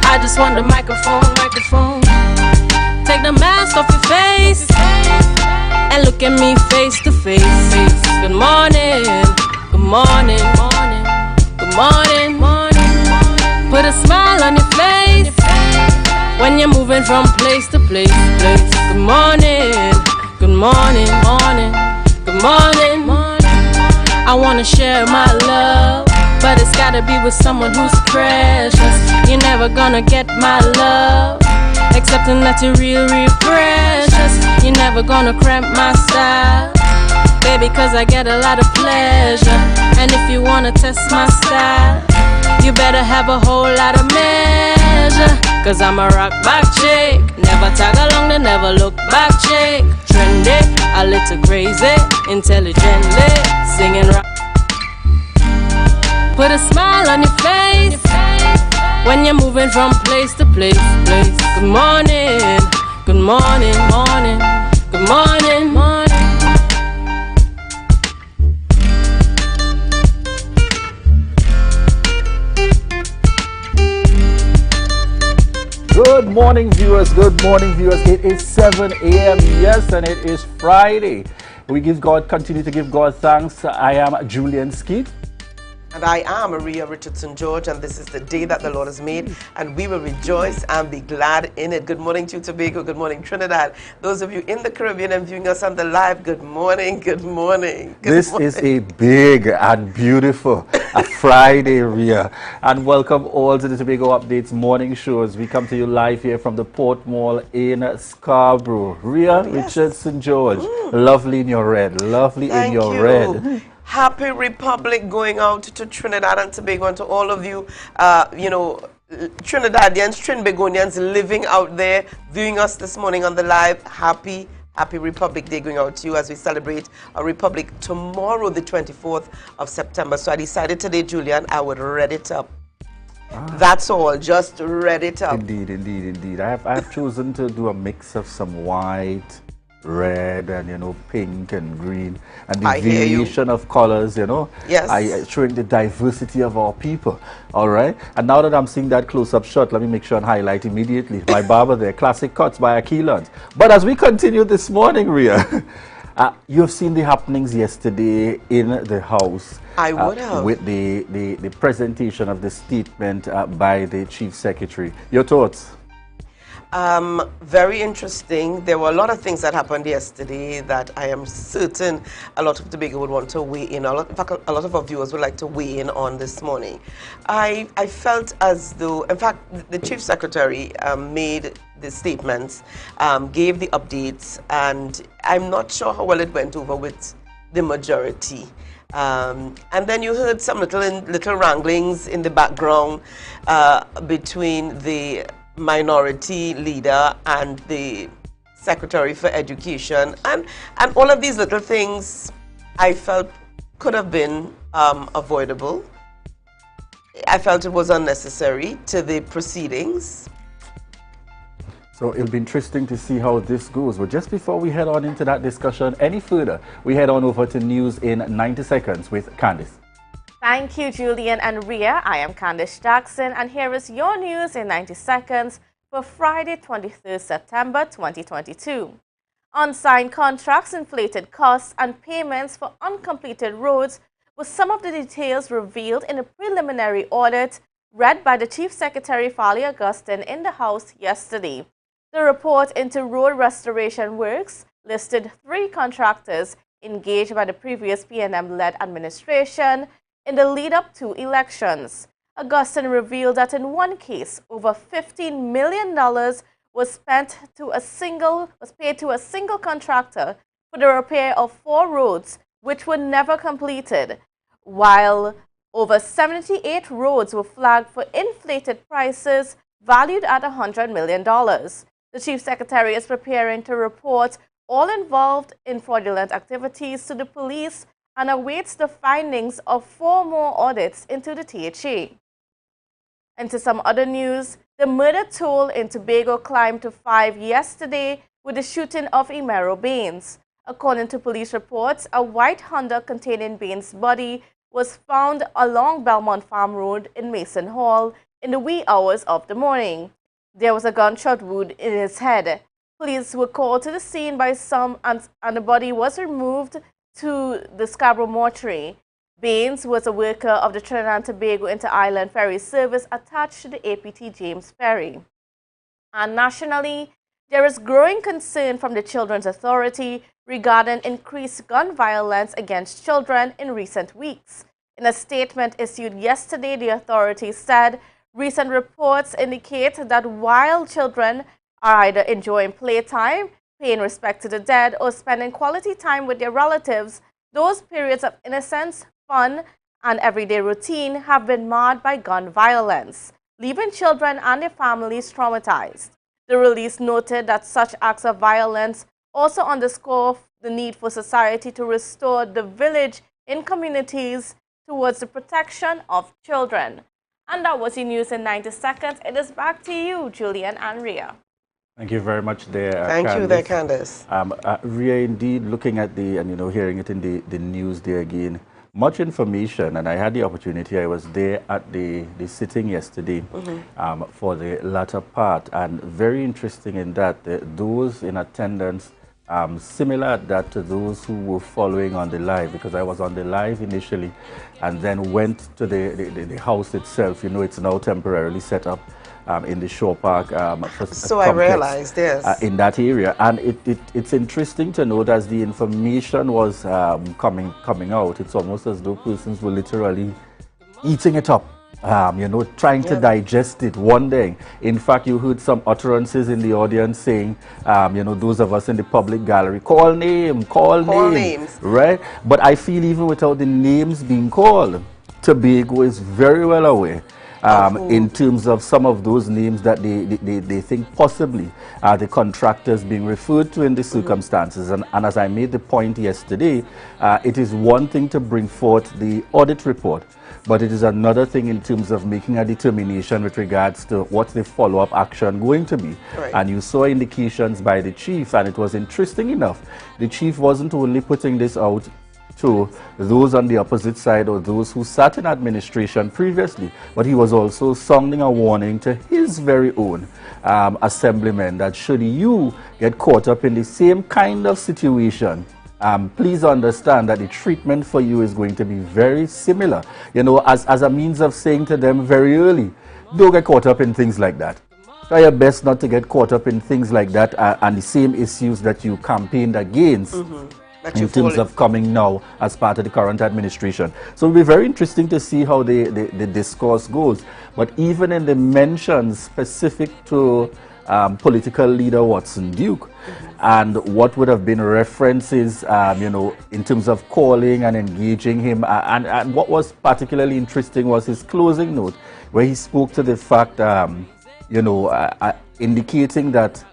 I just want the microphone. Take the mask off your face and look at me face to face. Good morning, good morning, good morning. Put a smile on your face when you're moving from place to place. Good morning, good morning, good morning. I wanna share my love, but it's gotta be with someone who's precious. You're never gonna get my love, accepting that you're real precious. You're never gonna cramp my style, baby, cause I get a lot of pleasure. And if you wanna test my style, you better have a whole lot of measure. Cause I'm a rock back chick, never tag along the never look back chick. Trendy, a little crazy, intelligently singing rock. Put a smile on your face when you're moving from place to place. Good morning, good morning, good morning. Good morning, viewers. Good morning, viewers. It is 7 a.m. Yes, and it is Friday. We continue to give God thanks. I am Julian Skeet. And I am Maria Richardson George, and this is the day that the Lord has made, and we will rejoice and be glad in it. Good morning to Tobago, good morning Trinidad. Those of you in the Caribbean and viewing us on the live, good morning, good morning. This is a big and beautiful Friday, Ria. And welcome all to the Tobago Updates morning shows. We come to you live here from the Port Mall in Scarborough. Ria Richardson George, lovely in your red, lovely in your red. Happy Republic going out to Trinidad and Tobago, and to all of you, Trinidadians, Trinbagonians living out there, viewing us this morning on the live. Happy Republic Day going out to you as we celebrate our Republic tomorrow, the 24th of September. So I decided today, Julian, I would red it up. That's all, just red it up. Indeed. I have chosen to do a mix of some white, red, and pink and green, and the variation of colors, Yes. showing the diversity of our people. All right. And now that I'm seeing that close-up shot, let me make sure and highlight immediately my barber there, classic cuts by Akilans. But as we continue this morning, Ria, you've seen the happenings yesterday in the House. I would have. With the presentation of the statement by the Chief Secretary. Your thoughts? Very interesting. There were a lot of things that happened yesterday that I am certain a lot of Tobago would want to weigh in. In fact, a lot of our viewers would like to weigh in on this morning. I felt as though, in fact, the Chief Secretary made the statements, gave the updates, and I'm not sure how well it went over with the majority. And then you heard some little wranglings in the background between the minority leader and the Secretary for Education, and all of these little things I felt could have been avoidable. I felt it was unnecessary to the proceedings. So it'll be interesting to see how this goes. But just before we head on into that discussion any further, we head on over to news in 90 seconds with Candice. Thank you, Julian and Ria. I am Kizelle Jackson, and here is your news in 90 seconds for Friday, 23rd September 2022. Unsigned contracts, inflated costs, and payments for uncompleted roads were some of the details revealed in a preliminary audit read by the Chief Secretary Fali Augustine in the House yesterday. The report into road restoration works listed 3 contractors engaged by the previous PNM-led administration in the lead-up to elections. Augustine revealed that in one case, over $15 million was paid to a single contractor for the repair of 4 roads, which were never completed, while over 78 roads were flagged for inflated prices valued at $100 million. The Chief Secretary is preparing to report all involved in fraudulent activities to the police and awaits the findings of 4 more audits into the THA. And to some other news, the murder toll in Tobago climbed to 5 yesterday with the shooting of Emero Baines. According to police reports, a white Honda containing Baines' body was found along Belmont Farm Road in Mason Hall in the wee hours of the morning. There was a gunshot wound in his head. Police were called to the scene by some and the body was removed to the Scarborough mortuary. Baines was a worker of the Trinidad and Tobago Inter-Island Ferry Service attached to the APT James Ferry. And nationally, there is growing concern from the Children's Authority regarding increased gun violence against children in recent weeks. In a statement issued yesterday, the authority said recent reports indicate that while children are either enjoying playtime, paying respect to the dead, or spending quality time with their relatives, those periods of innocence, fun, and everyday routine have been marred by gun violence, leaving children and their families traumatized. The release noted that such acts of violence also underscore the need for society to restore the village in communities towards the protection of children. And that was your news in 90 seconds. It is back to you, Julian and Ria. Thank you very much there, Thank Candice. you there, Candice. Ria, indeed, looking at hearing it in the news there again, much information, and I had the opportunity, I was there at the sitting yesterday for the latter part, and very interesting in that those in attendance, similar that to those who were following on the live, because I was on the live initially and then went to the house itself. It's now temporarily set up in the Shore Park. So I realized, yes. In that area. And it's interesting to note as the information was coming out, it's almost as though persons were literally eating it up. Trying to digest it, wondering. In fact, you heard some utterances in the audience saying, those of us in the public gallery, call names, right? But I feel even without the names being called, Tobago is very well aware in terms of some of those names that they think possibly are the contractors being referred to in the circumstances. And as I made the point yesterday, it is one thing to bring forth the audit report, but it is another thing in terms of making a determination with regards to what's the follow-up action going to be. Right. And you saw indications by the chief, and it was interesting enough. The chief wasn't only putting this out to those on the opposite side or those who sat in administration previously, but he was also sounding a warning to his very own assemblymen that should you get caught up in the same kind of situation, please understand that the treatment for you is going to be very similar. As a means of saying to them very early, don't get caught up in things like that. Try your best not to get caught up in things like that and the same issues that you campaigned against. In terms of coming now as part of the current administration. So it'll be very interesting to see how the discourse goes. But even in the mentions specific to political leader Watson Duke and what would have been references, in terms of calling and engaging him. And what was particularly interesting was his closing note, where he spoke to the fact, indicating that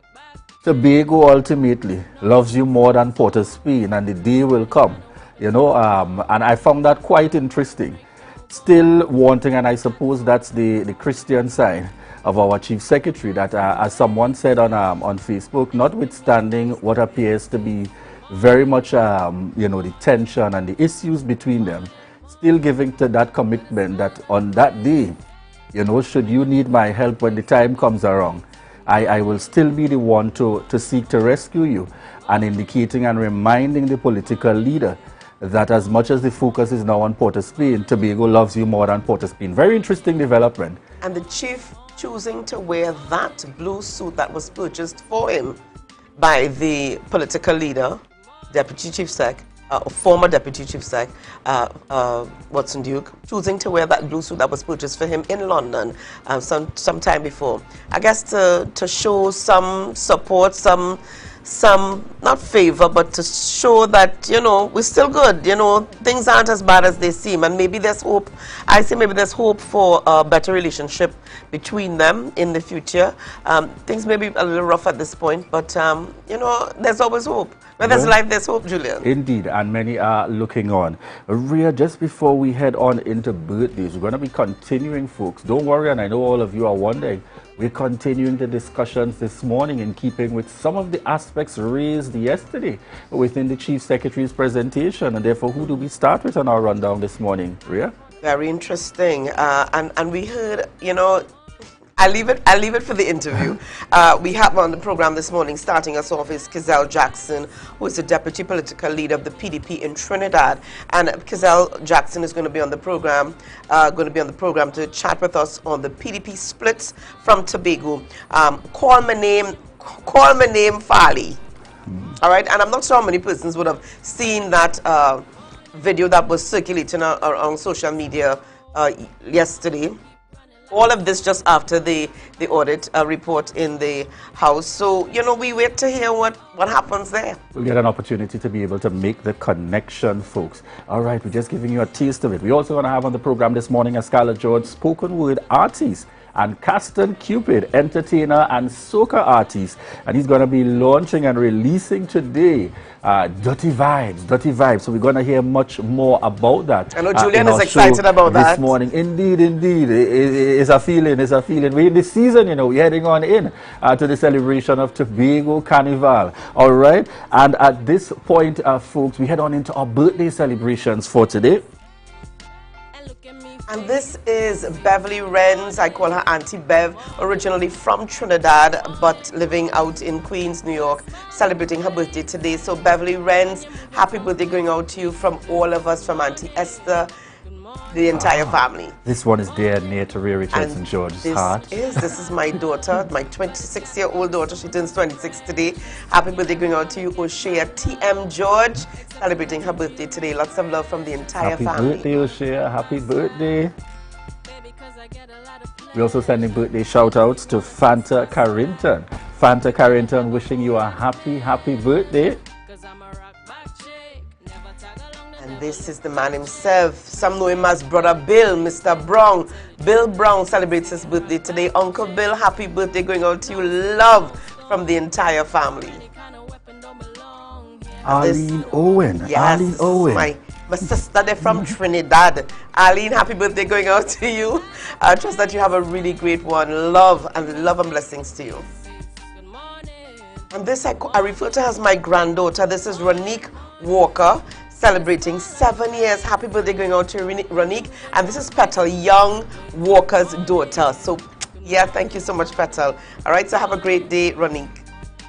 Tobago ultimately loves you more than Port of Spain, and the day will come, and I found that quite interesting. Still wanting, and I suppose that's the Christian side of our Chief Secretary, that as someone said on Facebook, notwithstanding what appears to be very much, the tension and the issues between them, still giving to that commitment that on that day, should you need my help when the time comes around, I will still be the one to seek to rescue you, and indicating and reminding the political leader that as much as the focus is now on Port of Spain, Tobago loves you more than Port of Spain. Very interesting development. And the chief choosing to wear that blue suit that was purchased for him by the political leader, Deputy Chief Sec, former Deputy Chief Sec, Watson Duke, choosing to wear that blue suit that was purchased for him in London some time before. I guess to show some support, some not favor, but to show that, we're still good, things aren't as bad as they seem, and maybe there's hope. I say maybe there's hope for a better relationship between them in the future. Things may be a little rough at this point, but, there's always hope. Where there's life, there's hope, Julian. Indeed, and many are looking on. Ria, just before we head on into birthdays, we're going to be continuing, folks. Don't worry, and I know all of you are wondering. We're continuing the discussions this morning in keeping with some of the aspects raised yesterday within the Chief Secretary's presentation. And therefore, who do we start with on our rundown this morning, Ria? Very interesting. And we heard, you know, I'll leave it for the interview. We have on the program this morning, starting us off, is Kizelle Jackson, who is the deputy political leader of the PDP in Trinidad. And Kizelle Jackson is going to be on the program, to chat with us on the PDP splits from Tobago. Call my name Farley. All right, and I'm not sure how many persons would have seen that video that was circulating on social media yesterday. All of this just after the audit report in the House. So, you know, we wait to hear what happens there. We'll get an opportunity to be able to make the connection, folks. All right, we're just giving you a taste of it. We're also going to have on the program this morning a Scarlett George spoken word artist and Caston Cupid, entertainer and soca artist. And he's going to be launching and releasing today Dirty Vibes. So we're going to hear much more about that. I know Julian is excited about that. This morning. Indeed. It's a feeling. We're in the season, you know, we're heading on in to the celebration of Tobago Carnival. All right. And at this point, folks, we head on into our birthday celebrations for today. And this is Beverly Renz. I call her Auntie Bev, originally from Trinidad, but living out in Queens, New York, celebrating her birthday today. So Beverly Renz, happy birthday going out to you from all of us, from Auntie Esther, the entire family. This one is dear and near to Ray Richards and George's heart. This is my daughter, my 26-year-old daughter. She turns 26 today. Happy birthday going out to you, O'Shea T.M. George, celebrating her birthday today. Lots of love from the entire family. Happy birthday, O'Shea. Happy birthday. We're also sending birthday shout-outs to Fanta Carrington. Fanta Carrington, wishing you a happy birthday. And this is the man himself. Some know him as Brother Bill, Mr. Brown. Bill Brown celebrates his birthday today. Uncle Bill, happy birthday going out to you. Love from the entire family. Arlene Owen. Yes, Arlene Owen. My sister, they're from Trinidad. Arlene, happy birthday going out to you. I trust that you have a really great one. Love and blessings to you. And this I refer to as my granddaughter. This is Ronique Walker, celebrating 7 years. Happy birthday going out to Ronique. And this is Petal, young Walker's daughter. So, yeah, thank you so much, Petal. All right, so have a great day, Ronique.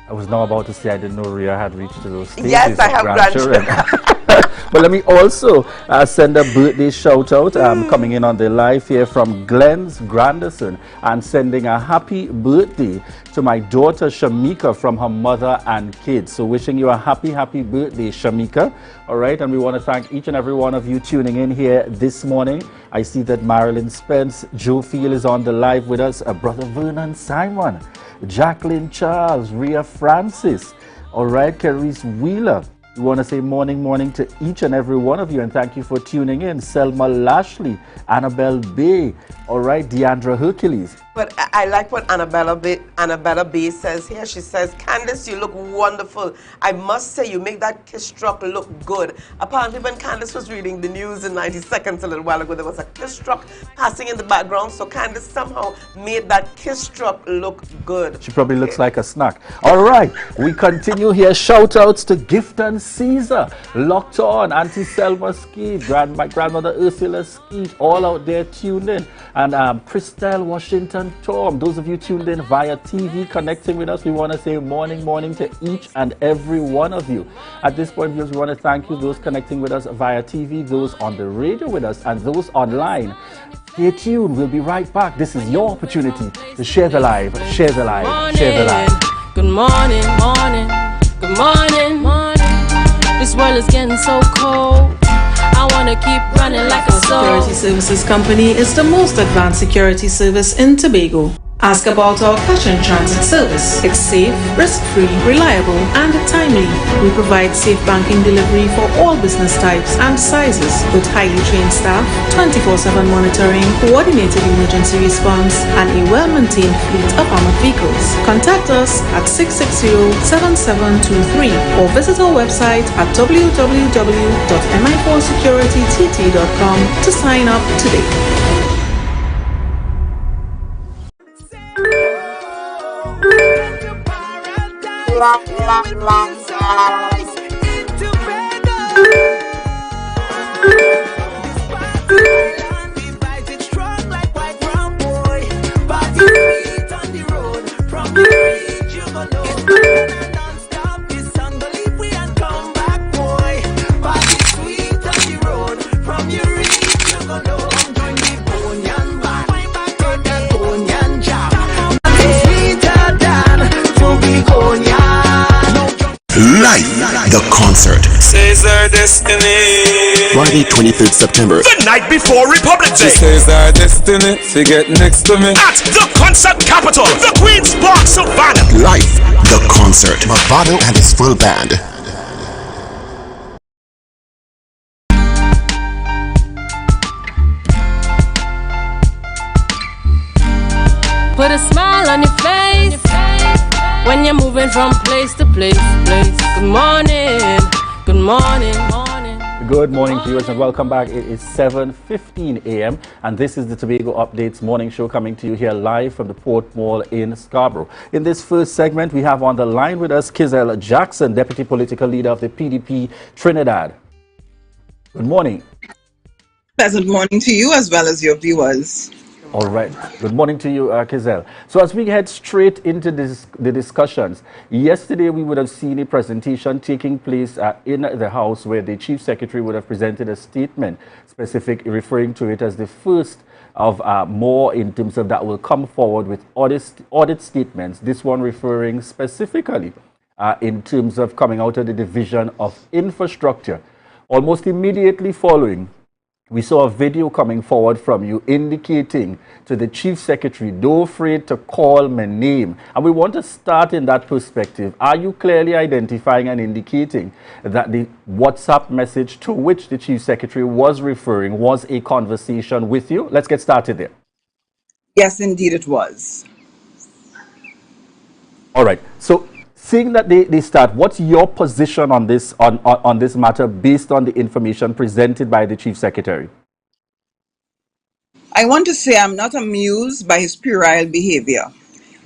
I was now about to say I didn't know Ria had reached those stages. Yes, I have grandchildren. But let me also send a birthday shout out coming in on the live here from Glenn's Granderson, and sending a happy birthday to my daughter Shamika from her mother and kids. So wishing you a happy birthday, Shamika. All right, and we want to thank each and every one of you tuning in here this morning. I see that Marilyn Spence, Joe Field is on the live with us, Brother Vernon Simon, Jacqueline Charles, Rhea Francis, all right, Carice Wheeler. We want to say morning to each and every one of you, and thank you for tuning in. Selma Lashley, Annabelle Bay, all right, Deandra Hercules. But I like what Annabella B says here. She says, Candace, you look wonderful. I must say, you make that kiss truck look good. Apparently, when Candace was reading the news in 90 Seconds a little while ago, there was a kiss truck passing in the background. So Candace somehow made that kiss truck look good. She probably looks like a snack. All right, we continue here. Shout outs to Gifton Caesar, Locked On, Auntie Selma Skeet, my grandmother Ursula Skeet, all out there tuned in. And Christelle Washington Tom, those of you tuned in via TV, connecting with us, we want to say morning to each and every one of you. At this point, we want to thank you, those connecting with us via TV, those on the radio with us, and those online. Stay tuned. We'll be right back. This is your opportunity to share the live, share the live, share the live. Good morning, good morning. This world is getting so cold. I want to keep running like a soul. Security Services Company is the most advanced security service in Tobago. Ask about our cash and transit service. It's safe, risk-free, reliable, and timely. We provide safe banking delivery for all business types and sizes with highly trained staff, 24/7 monitoring, coordinated emergency response, and a well-maintained fleet of armored vehicles. Contact us at 660-7723 or visit our website at www.mi4securitytt.com to sign up today. Live, the concert. Says our destiny. Friday, 23rd September. The night before Republic Day. She says our destiny. She get next to me. At the concert capital, the Queen's Park Savannah. Live, the concert. Bravado and his full band. Put a smile on your face when you're moving from place to place. Good morning, good morning, morning. Good morning, viewers, and welcome back. It is 7:15 a.m. and this is the Tobago Updates morning show coming to you here live from the Port Mall in Scarborough. In this first segment, we have on the line with us Kizelle Jackson, Deputy Political Leader of the PDP Trinidad. Good morning. Pleasant morning to you as well as your viewers. All right. Good morning to you, Kizelle. So as we head straight into the discussions, yesterday we would have seen a presentation taking place in the House where the Chief Secretary would have presented a statement referring to it as the first of more in terms of that will come forward with audit statements, this one referring specifically in terms of coming out of the Division of Infrastructure. Almost immediately following, we saw a video coming forward from you indicating to the Chief Secretary, don't afraid to call my name. And we want to start in that perspective. Are you clearly identifying and indicating that the WhatsApp message to which the Chief Secretary was referring was a conversation with you? Let's get started there. Yes, indeed it was. All right. So seeing that they start, what's your position on this on this matter based on the information presented by the Chief Secretary? I want to say I'm not amused by his puerile behavior.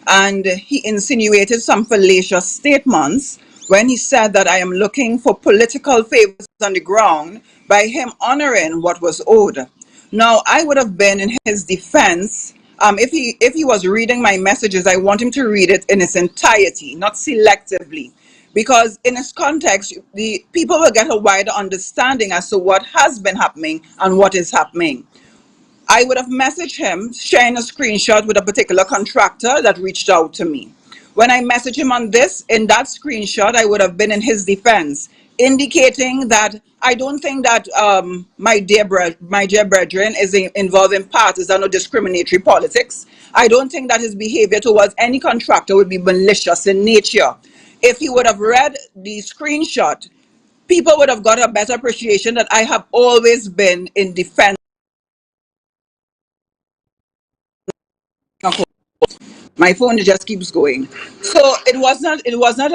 And he insinuated some fallacious statements when he said that I am looking for political favors on the ground by him honoring what was owed. Now, I would have been in his defense. If he was reading my messages, I want him to read it in its entirety, not selectively. Because in its context, the people will get a wider understanding as to what has been happening and what is happening. I would have messaged him, sharing a screenshot with a particular contractor that reached out to me. When I messaged him on this, in that screenshot, I would have been in his defense, indicating that I don't think that my dear brethren is involved in partisan or discriminatory politics. I don't think that his behavior towards any contractor would be malicious in nature. If he would have read the screenshot, people would have got a better appreciation that I have always been in defense. My phone just keeps going. So it was not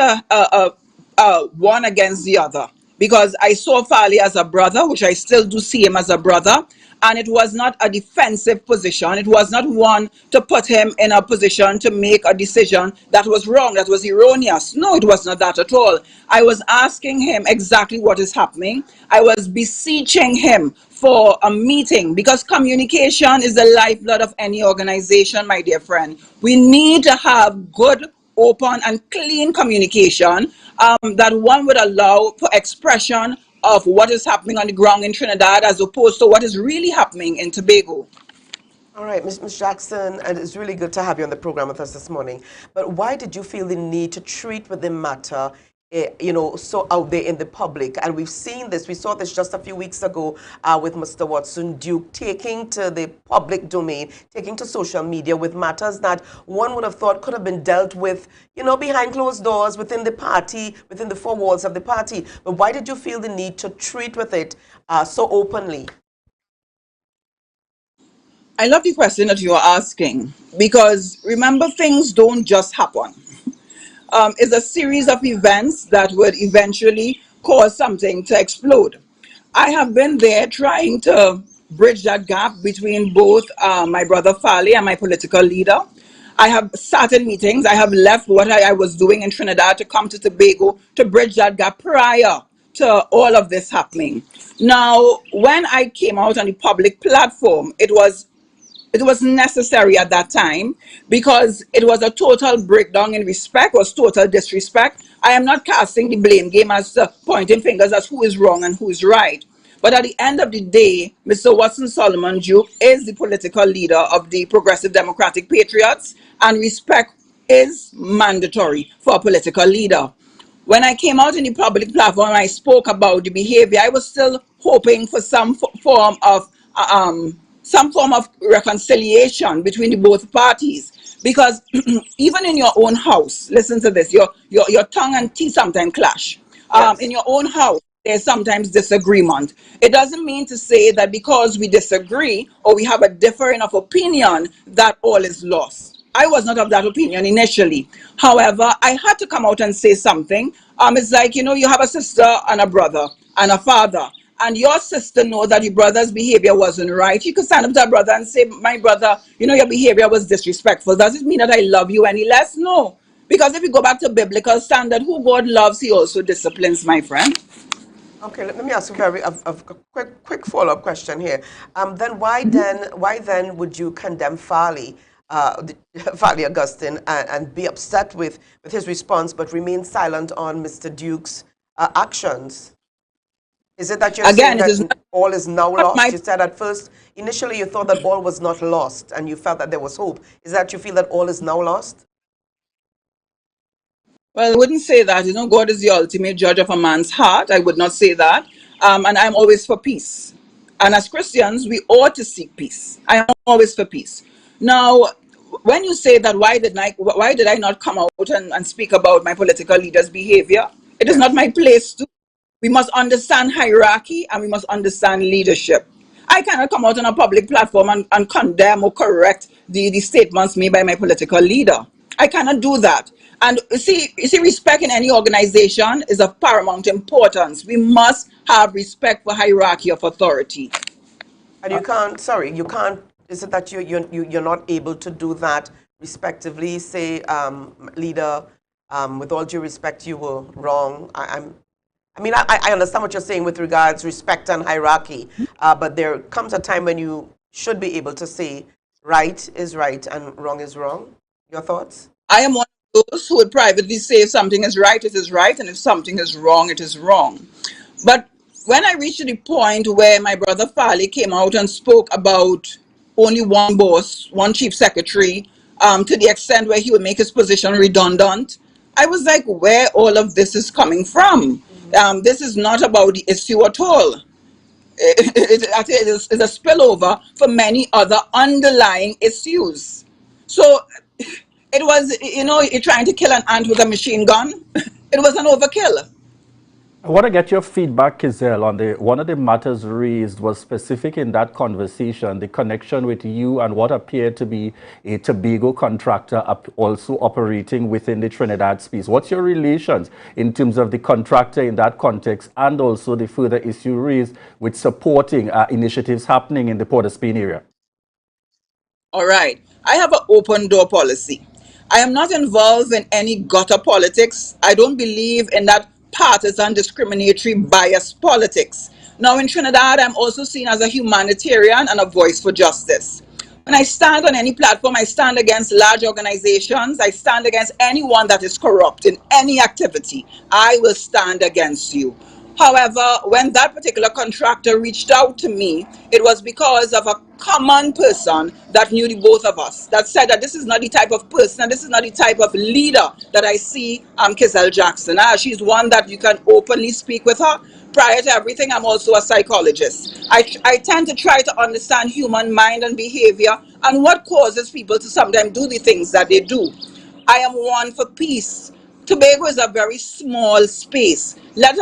a one against the other, because I saw Farley as a brother, which I still do see him as a brother, and it was not a defensive position. It was not one to put him in a position to make a decision that was wrong, that was erroneous. No, it was not that at all. I was asking him exactly what is happening. I was beseeching him for a meeting, because communication is the lifeblood of any organization, my dear friend. We need to have good, open and clean communication that one would allow for expression of what is happening on the ground in Trinidad as opposed to what is really happening in Tobago. All right, Ms. Jackson, and it's really good to have you on the program with us this morning. But why did you feel the need to treat with the matter so out there in the public? And we've seen this, we saw this just a few weeks ago with Mr. Watson Duke taking to the public domain, taking to social media with matters that one would have thought could have been dealt with, behind closed doors, within the party, within the four walls of the party. But why did you feel the need to treat with it so openly? I love the question that you are asking, because remember, things don't just happen. Is a series of events that would eventually cause something to explode. I have been there trying to bridge that gap between both my brother Farley and my political leader. I have sat in meetings. I have left what I was doing in Trinidad to come to Tobago to bridge that gap prior to all of this happening. Now, when I came out on the public platform, it was necessary at that time, because it was a total breakdown in respect, was total disrespect. I am not casting the blame game as pointing fingers as who is wrong and who is right. But at the end of the day, Mr. Watson Solomon Duke is the political leader of the Progressive Democratic Patriots, and respect is mandatory for a political leader. When I came out in the public platform, I spoke about the behavior. I was still hoping for some form of reconciliation between the both parties, because even in your own house, listen to this, your tongue and teeth sometimes clash. In Yes. your own house, there's sometimes disagreement. It doesn't mean to say that because we disagree or we have a difference of opinion that all is lost. I was not of that opinion initially. However, I had to come out and say something. It's like, you have a sister and a brother and a father, and your sister know that your brother's behavior wasn't right. You could stand up to a brother and say, my brother, your behavior was disrespectful. Does it mean that I love you any less? No. Because if you go back to biblical standard, who God loves, he also disciplines, my friend. Okay, let me ask you a quick follow-up question here. Then why then would you condemn Farley, Farley Augustine, and be upset with his response, but remain silent on Mr. Duke's actions? Is it that you're saying Again, it that is all is now not lost? my. You said at first, initially you thought that all was not lost, and you felt that there was hope. Is that you feel that all is now lost? Well, I wouldn't say that. God is the ultimate judge of a man's heart. I would not say that. And I'm always for peace. And as Christians, we ought to seek peace. I am always for peace. Now, when you say that, why did I not come out and speak about my political leaders' behavior? It is not Yes. my place to. We must understand hierarchy and we must understand leadership. I cannot come out on a public platform and condemn or correct the statements made by my political leader. I cannot do that. And you see, respect in any organization is of paramount importance. We must have respect for hierarchy of authority. And you can't, sorry, you can't, is it that you're not able to do that respectively? Say, leader, with all due respect, you were wrong. I understand what you're saying with regards respect and hierarchy, but there comes a time when you should be able to say right is right and wrong is wrong. Your thoughts? I am one of those who would privately say if something is right, it is right, and if something is wrong, it is wrong. But when I reached the point where my brother Farley came out and spoke about only one boss, one chief secretary, to the extent where he would make his position redundant, I was like, where all of this is coming from? This is not about the issue at all. It's a spillover for many other underlying issues. So it was, you're trying to kill an ant with a machine gun. It was an overkill. I want to get your feedback, Kizelle, on one of the matters raised was specific in that conversation, the connection with you and what appeared to be a Tobago contractor also operating within the Trinidad space. What's your relations in terms of the contractor in that context and also the further issue raised with supporting initiatives happening in the Port of Spain area? All right. I have an open door policy. I am not involved in any gutter politics. I don't believe in that partisan discriminatory bias politics. Now, in Trinidad, I'm also seen as a humanitarian and a voice for justice. When I stand on any platform, I stand against large organizations. I stand against anyone that is corrupt in any activity. I will stand against you. However, when that particular contractor reached out to me, it was because of a common person that knew the both of us, that said that this is not the type of person and this is not the type of leader that I see Kizelle Jackson. She's one that you can openly speak with her. Prior to everything, I'm also a psychologist. I tend to try to understand human mind and behavior and what causes people to sometimes do the things that they do. I am one for peace. Tobago is a very small space. Maybe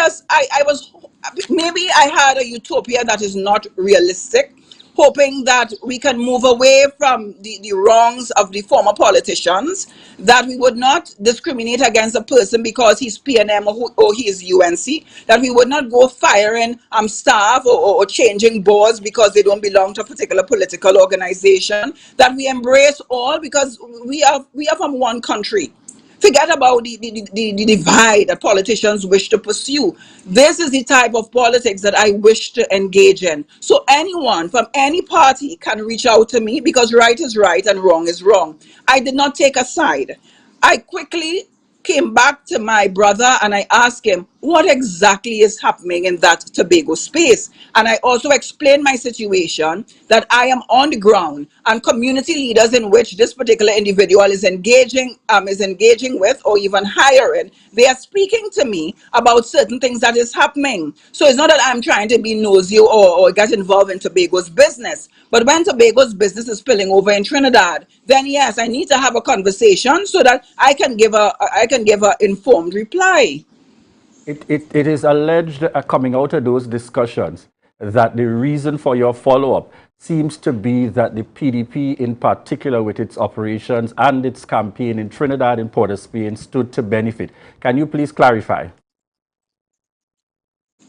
I had a utopia that is not realistic, hoping that we can move away from the wrongs of the former politicians, that we would not discriminate against a person because he's PNM or he is UNC, that we would not go firing staff or changing boards because they don't belong to a particular political organization, that we embrace all because we are from one country. Forget about the divide that politicians wish to pursue. This is the type of politics that I wish to engage in. So anyone from any party can reach out to me because right is right and wrong is wrong. I did not take a side. I quickly came back to my brother and I asked him, what exactly is happening in that Tobago space. And I also explained my situation, that I am on the ground and community leaders in which this particular individual is engaging with or even hiring, they are speaking to me about certain things that is happening. So it's not that I'm trying to be nosy or get involved in Tobago's business. But when Tobago's business is spilling over in Trinidad, then yes, I need to have a conversation so that I can give a informed reply. It is alleged, coming out of those discussions, that the reason for your follow-up seems to be that the PDP in particular, with its operations and its campaign in Trinidad and Port of Spain, stood to benefit. Can you please clarify?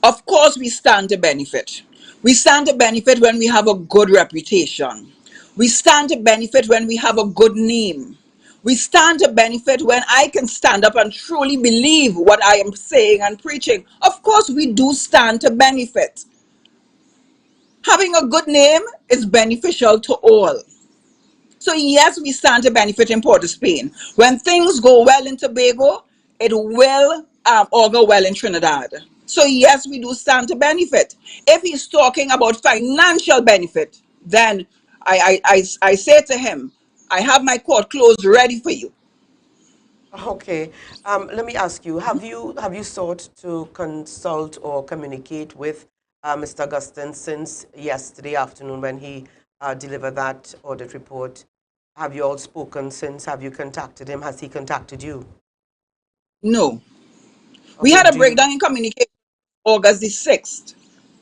Of course, we stand to benefit. We stand to benefit when we have a good reputation. We stand to benefit when we have a good name. We stand to benefit when I can stand up and truly believe what I am saying and preaching. Of course, we do stand to benefit. Having a good name is beneficial to all. So yes, we stand to benefit in Port of Spain. When things go well in Tobago, it will augur well in Trinidad. So yes, we do stand to benefit. If he's talking about financial benefit, then I say to him, I have my court clothes ready for you. Okay. Let me ask you, have you sought to consult or communicate with Mr. Augustine since yesterday afternoon when he delivered that audit report? Have you all spoken since? Have you contacted him? Has he contacted you? No. We had a breakdown in communication August the 6th.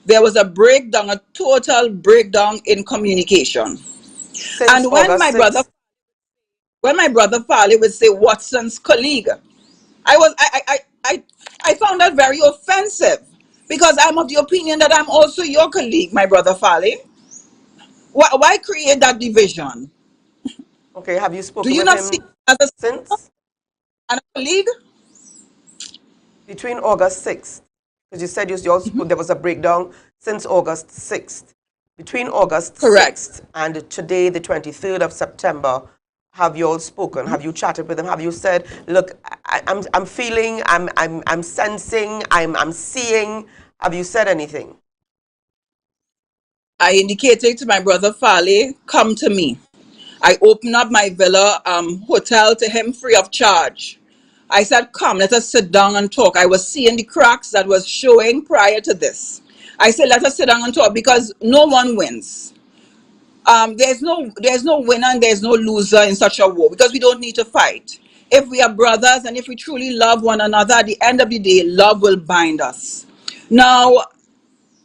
There was a breakdown, a total breakdown in communication. Since And when August 6th? my brother Farley would say Watson's colleague, I found that very offensive, because I'm of the opinion that I'm also your colleague, my brother Farley. Why create that division? Okay, have you Do spoken you with not see him as a since? and a colleague? Between August 6th, because you said there was a breakdown since August 6th. Between August Correct. 6th and today, the 23rd of September, have you all spoken? Have you chatted with him? Have you said, look, I'm feeling, I'm sensing, I'm seeing? Have you said anything? I indicated to my brother Farley, come to me. I opened up my villa hotel to him free of charge. I said, come, let us sit down and talk. I was seeing the cracks that was showing prior to this. I said, let us sit down and talk, because no one wins. There's no winner and there's no loser in such a war, because we don't need to fight. If we are brothers and if we truly love one another, at the end of the day, love will bind us. Now,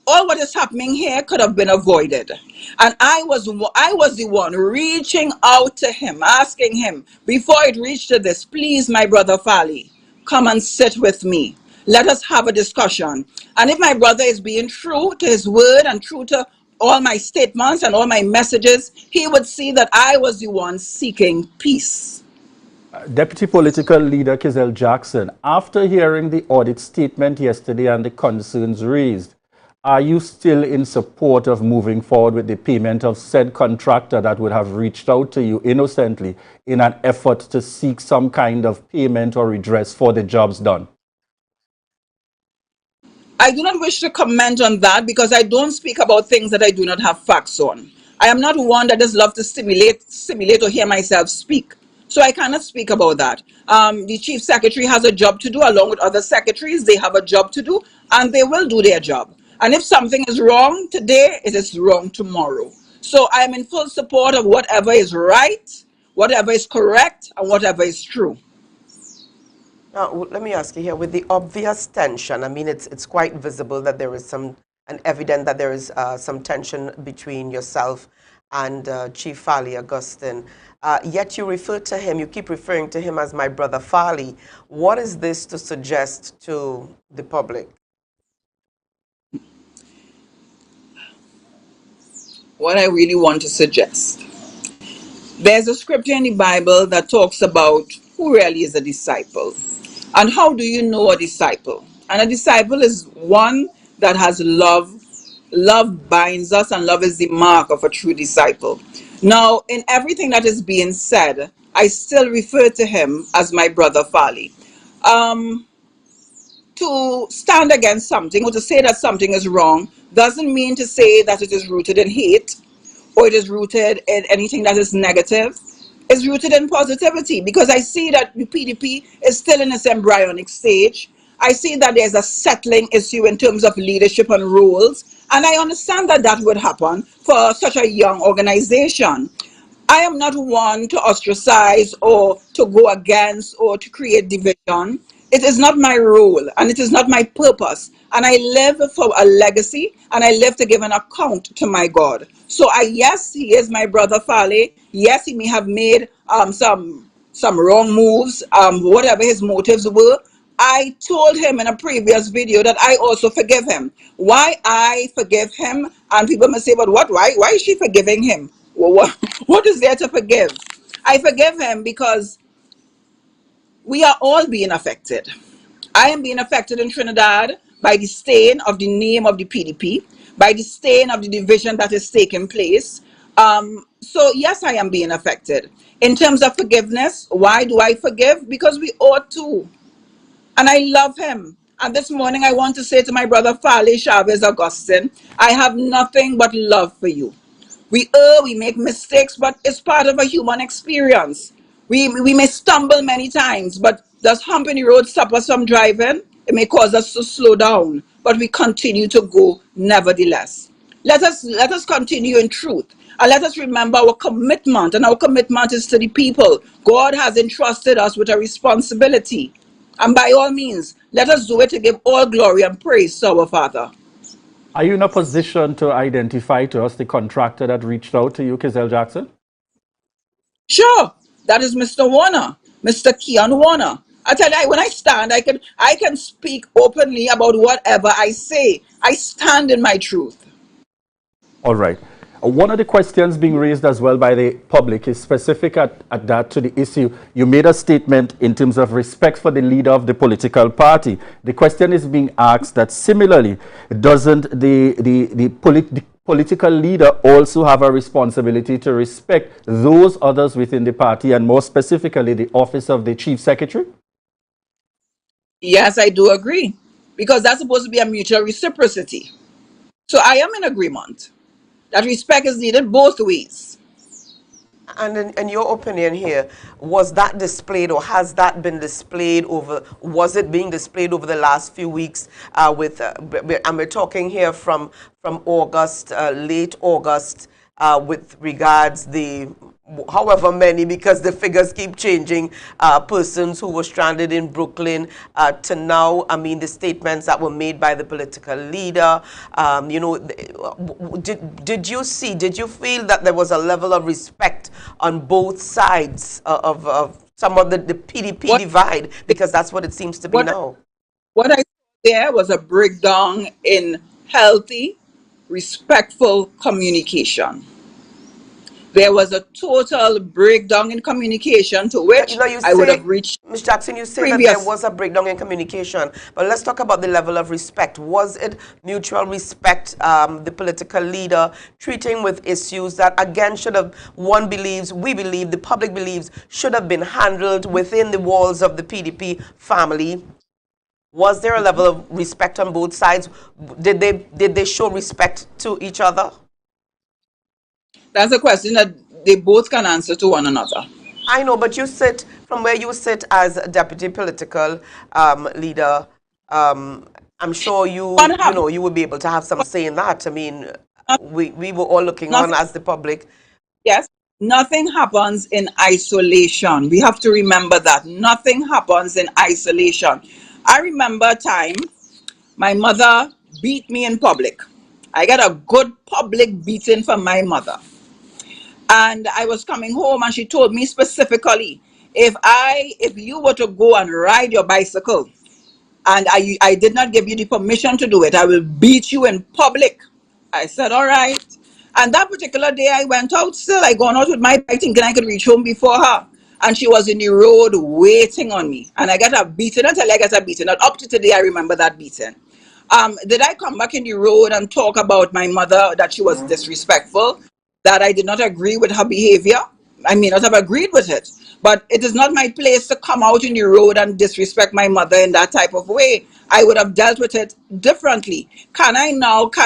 all what is happening here could have been avoided. And I was the one reaching out to him, asking him, before it reached to this, please, my brother Farley, come and sit with me. Let us have a discussion. And if my brother is being true to his word and true to all my statements and all my messages, he would see that I was the one seeking peace. Deputy Political Leader Kizelle Jackson, after hearing the audit statement yesterday and the concerns raised, are you still in support of moving forward with the payment of said contractor that would have reached out to you innocently in an effort to seek some kind of payment or redress for the jobs done? I do not wish to comment on that, because I don't speak about things that I do not have facts on. I am not one that just love to simulate or hear myself speak. So I cannot speak about that. The chief secretary has a job to do along with other secretaries. They have a job to do and they will do their job. And if something is wrong today, it is wrong tomorrow. So I am in full support of whatever is right, whatever is correct, and whatever is true. Now, let me ask you here, with the obvious tension, I mean, it's quite visible that there is and evident that there is some tension between yourself and Chief Farley Augustine. Yet you refer to him, you keep referring to him as my brother Farley. What is this to suggest to the public? What I really want to suggest. There's a scripture in the Bible that talks about who really is a disciple. And how do you know a disciple? And a disciple is one that has love. Love binds us, and love is the mark of a true disciple. Now, in everything that is being said, I still refer to him as my brother Farley. to stand against something or to say that something is wrong doesn't mean to say that it is rooted in hate or it is rooted in anything that is negative. It's rooted in positivity, because I see that the PDP is still in its embryonic stage. I see that there's a settling issue in terms of leadership and roles, and I understand that that would happen for such a young organization. I am not one to ostracize or to go against or to create division. It is not my role and it is not my purpose. And I live for a legacy and I live to give an account to my God. So yes, he is my brother Fale. Yes, he may have made some wrong moves, whatever his motives were. I told him in a previous video that I also forgive him. Why I forgive him? And people may say, but what? Why is she forgiving him? Well, what is there to forgive? I forgive him because we are all being affected. I am being affected in Trinidad by the stain of the name of the PDP, by the stain of the division that is taking place. So yes, I am being affected. In terms of forgiveness, why do I forgive? Because we ought to. And I love him. And this morning I want to say to my brother Fale Chavez Augustine, I have nothing but love for you. We err, we make mistakes, but it's part of a human experience. We may stumble many times, but does hump in the road stop us from driving? It may cause us to slow down, but we continue to go nevertheless. Let us continue in truth. And let us remember our commitment, and our commitment is to the people. God has entrusted us with a responsibility. And by all means, let us do it to give all glory and praise to our Father. Are you in a position to identify to us the contractor that reached out to you, Kizelle Jackson? Sure, that is Mr. Warner, Mr. Keon Warner. I tell you, when I stand, I can speak openly about whatever I say. I stand in my truth. All right. One of the questions being raised as well by the public is specific at that to the issue. You made a statement in terms of respect for the leader of the political party. The question is being asked that similarly, doesn't the political leader also have a responsibility to respect those others within the party, and more specifically the office of the chief secretary? Yes, I do agree, because that's supposed to be a mutual reciprocity. So I am in agreement that respect is needed both ways. And in your opinion here, was that displayed, or has that been displayed was it being displayed over the last few weeks and we're talking here from August, late August, with regards the however many, because the figures keep changing, persons who were stranded in Brooklyn to now, I mean, the statements that were made by the political leader, you know, did you feel that there was a level of respect on both sides of some of the PDP divide, because that's what it seems to be now? What I saw there was a breakdown in healthy, respectful communication. There was a total breakdown in communication to which I would have reached. Ms. Jackson, you say that there was a breakdown in communication, but let's talk about the level of respect. Was it mutual respect, the political leader treating with issues that, again, should have, we believe, the public believes, should have been handled within the walls of the PDP family? Was there a level of respect on both sides? Did they show respect to each other? That's a question that they both can answer to one another. I know, but you sit, from where you sit as a deputy political leader, I'm sure you would be able to have some say in that. I mean, we were all looking on as the public. Yes, nothing happens in isolation. We have to remember that. Nothing happens in isolation. I remember a time my mother beat me in public. I got a good public beating from my mother. And I was coming home and she told me specifically, if you were to go and ride your bicycle and I did not give you the permission to do it, I will beat you in public. I said, all right. And that particular day I went out still. I gone out with my bike thinking I could reach home before her. And she was in the road waiting on me. And I got a beating until I got a beating. And up to today, I remember that beating. Did I come back in the road and talk about my mother, that she was disrespectful, that I did not agree with her behavior? I may not have agreed with it. But it is not my place to come out in the road and disrespect my mother in that type of way. I would have dealt with it differently. Can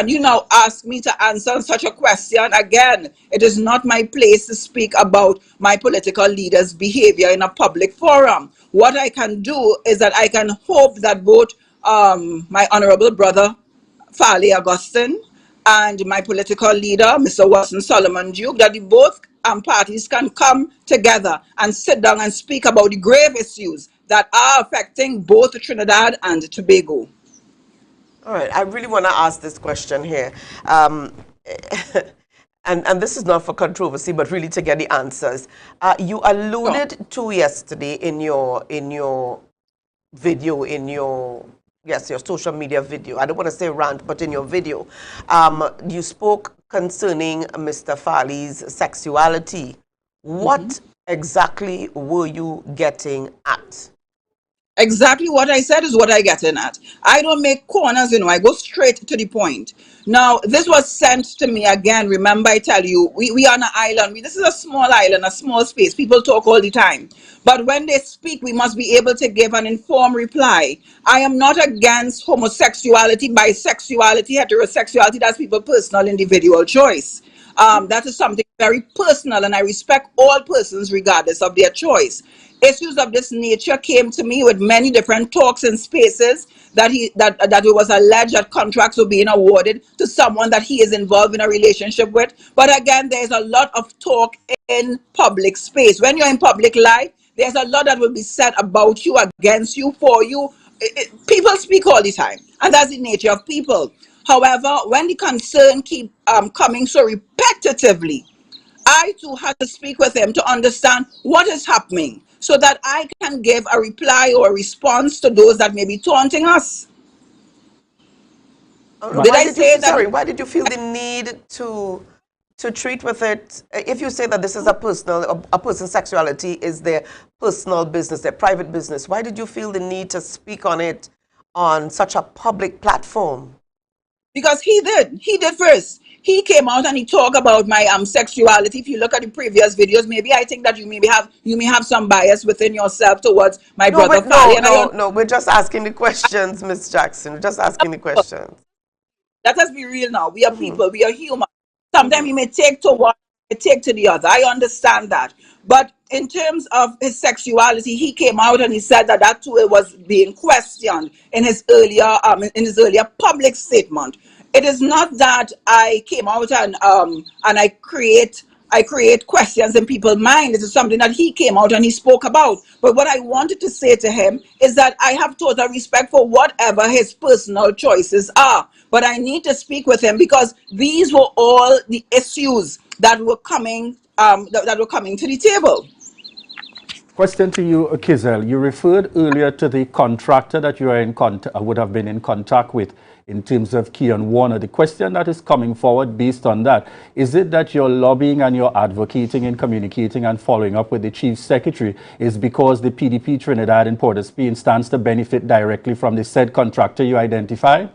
you now ask me to answer such a question? Again, it is not my place to speak about my political leader's behavior in a public forum. What I can do is that I can hope that both my honorable brother, Farley Augustine, and my political leader, Mr. Watson Solomon Duke, that the both parties can come together and sit down and speak about the grave issues that are affecting both Trinidad and Tobago. All right, I really want to ask this question here. And this is not for controversy, but really to get the answers. You alluded to yesterday in your video, your social media video. I don't want to say rant, but in your video, you spoke concerning Mr. Farley's sexuality. What exactly were you getting at? Exactly what I said is what I get in at. I don't make corners, I go straight to the point. Now, this was sent to me again. Remember, I tell you, we are on an island. This is a small island, a small space. People talk all the time. But when they speak, we must be able to give an informed reply. I am not against homosexuality, bisexuality, heterosexuality. That's people's personal individual choice. That is something very personal, and I respect all persons regardless of their choice. Issues of this nature came to me with many different talks and spaces that it was alleged that contracts were being awarded to someone that he is involved in a relationship with. But again, there's a lot of talk in public space. When you're in public life, there's a lot that will be said about you, against you, for you. People speak all the time, and that's the nature of people. However, when the concern keep coming so repetitively, I too had to speak with him to understand what is happening so that I can give a reply or a response to those that may be taunting us. Why did you feel the need to treat with it? If you say that this is a person's sexuality is their personal business, their private business, why did you feel the need to speak on it on such a public platform? Because he did first. He came out and he talked about my sexuality. If you look at the previous videos, maybe I think that you may have some bias within yourself towards my brother. No, we're just asking the questions, Miss Jackson. We're just asking the questions. Let us be real now. We are people. We are human. Sometimes you may take to one, take to the other. I understand that. But in terms of his sexuality, he came out and he said that too was being questioned in his earlier public statement. It is not that I came out and I create questions in people's mind. This is something that he came out and he spoke about. But what I wanted to say to him is that I have total respect for whatever his personal choices are. But I need to speak with him because these were all the issues that were coming to the table. Question to you, Kizelle. You referred earlier to the contractor that you are would have been in contact with in terms of Keon Warner. The question that is coming forward based on that, is it that you're lobbying and you're advocating and communicating and following up with the Chief Secretary is because the PDP Trinidad and Port of Spain stands to benefit directly from the said contractor you identify?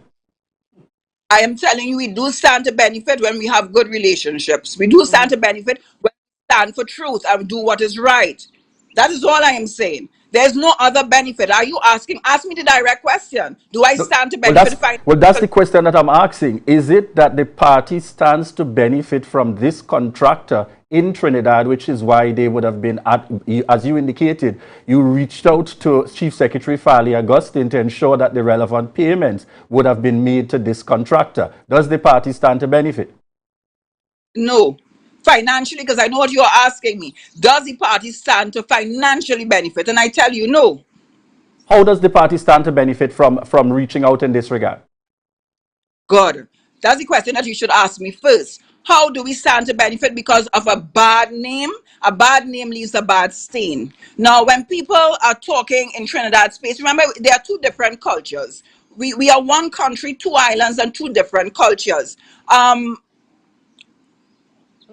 I am telling you, we do stand to benefit when we have good relationships. We do stand to benefit when we stand for truth and do what is right. That is all I am saying. There's no other benefit. Are you asking? Ask me the direct question. Do I stand to benefit? Well, that's the question that I'm asking. Is it that the party stands to benefit from this contractor in Trinidad, which is why they would have been, as you indicated, you reached out to Chief Secretary Farley Augustine to ensure that the relevant payments would have been made to this contractor. Does the party stand to benefit? No. Financially, because I know what you're asking me. Does the party stand to financially benefit? And I tell you, no. How does the party stand to benefit from reaching out in this regard? Good. That's the question that you should ask me first. How do we stand to benefit because of a bad name? A bad name leaves a bad stain. Now, when people are talking in Trinidad space, remember, there are two different cultures. We are one country, two islands, and two different cultures.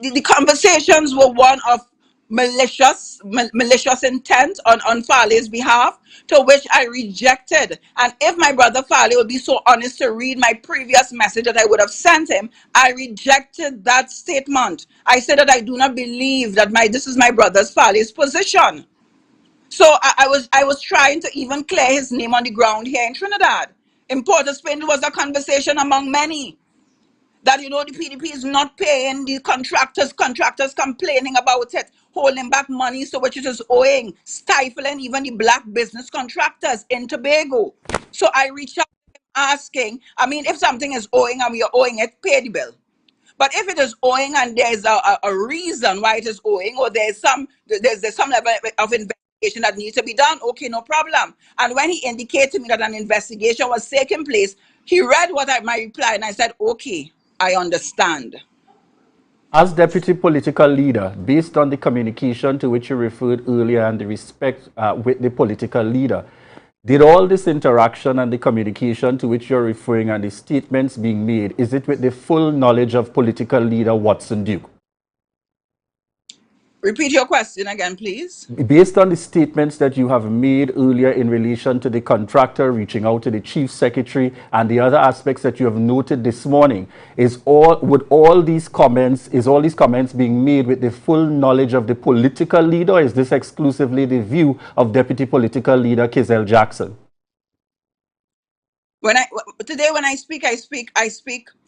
The conversations were one of malicious intent on Farley's behalf, to which I rejected. And if my brother Farley would be so honest to read my previous message that I would have sent him, I rejected that statement. I said that I do not believe that this is my brother Farley's position. So I was trying to even clear his name on the ground here in Trinidad. In Port of Spain, it was a conversation among many that, the PDP is not paying the contractors complaining about it, holding back money so which it is owing, stifling even the black business contractors in Tobago. So I reached out asking, if something is owing and we are owing it, pay the bill. But if it is owing and there's a reason why it is owing, or there's some level of investigation that needs to be done, okay, no problem. And when he indicated to me that an investigation was taking place, he read my reply, and I said, okay, I understand. As deputy political leader, based on the communication to which you referred earlier and the respect with the political leader, did all this interaction and the communication to which you're referring and the statements being made, is it with the full knowledge of political leader Watson Duke? Repeat your question again, please. Based on the statements that you have made earlier in relation to the contractor reaching out to the chief secretary and the other aspects that you have noted this morning, is all these comments being made with the full knowledge of the political leader, or is this exclusively the view of deputy political leader Kizelle Jackson? Today when I speak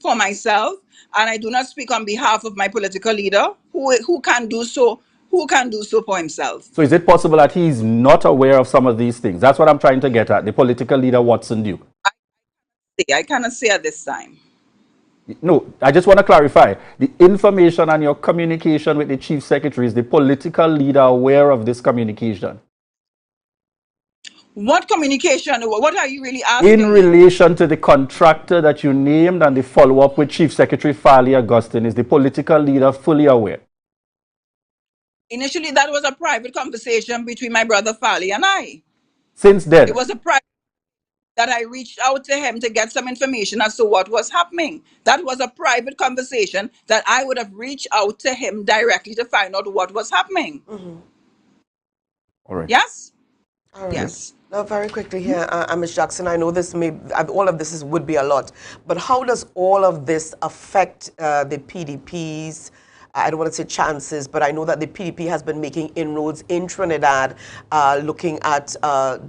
for myself, and I do not speak on behalf of my political leader, who can do so for himself. So is it possible that he's not aware of some of these things? That's what I'm trying to get at, the political leader Watson Duke. I cannot say at this time. No, I just want to clarify. The information and your communication with the chief secretary, is the political leader aware of this communication? What communication? What are you really asking? In relation to the contractor that you named and the follow-up with Chief Secretary Farley Augustine, is the political leader fully aware? Initially, that was a private conversation between my brother Farley and I. Since then? It was a private that I reached out to him to get some information as to what was happening. That was a private conversation that I would have reached out to him directly to find out what was happening. Mm-hmm. All right. Yes? All right. Yes. Now, very quickly here, Ms. Jackson, I know all of this would be a lot, but how does all of this affect the PDP's, I don't want to say chances, but I know that the PDP has been making inroads in Trinidad, looking at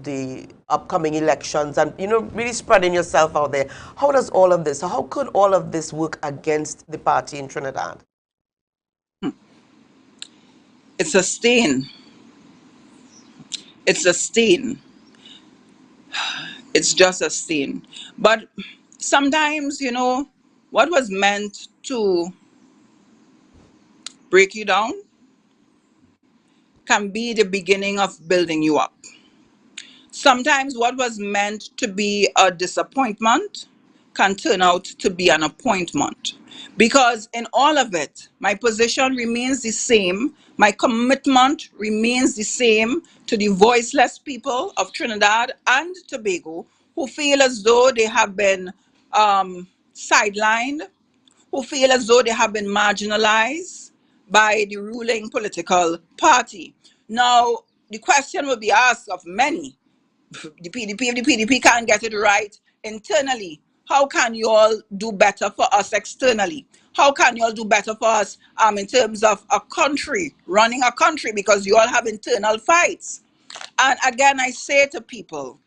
the upcoming elections and, really spreading yourself out there. How does all of this, how could all of this work against the party in Trinidad? It's a stain. It's a stain. It's just a stain. But sometimes, what was meant to break you down can be the beginning of building you up. Sometimes what was meant to be a disappointment can turn out to be an appointment. Because in all of it, my position remains the same. My commitment remains the same to the voiceless people of Trinidad and Tobago who feel as though they have been sidelined, who feel as though they have been marginalized by the ruling political party. Now, the question will be asked of many. The PDP, if the PDP can't get it right internally, how can you all do better for us externally? How can you all do better for us in terms of a country, running a country, because you all have internal fights? And again, I say to people,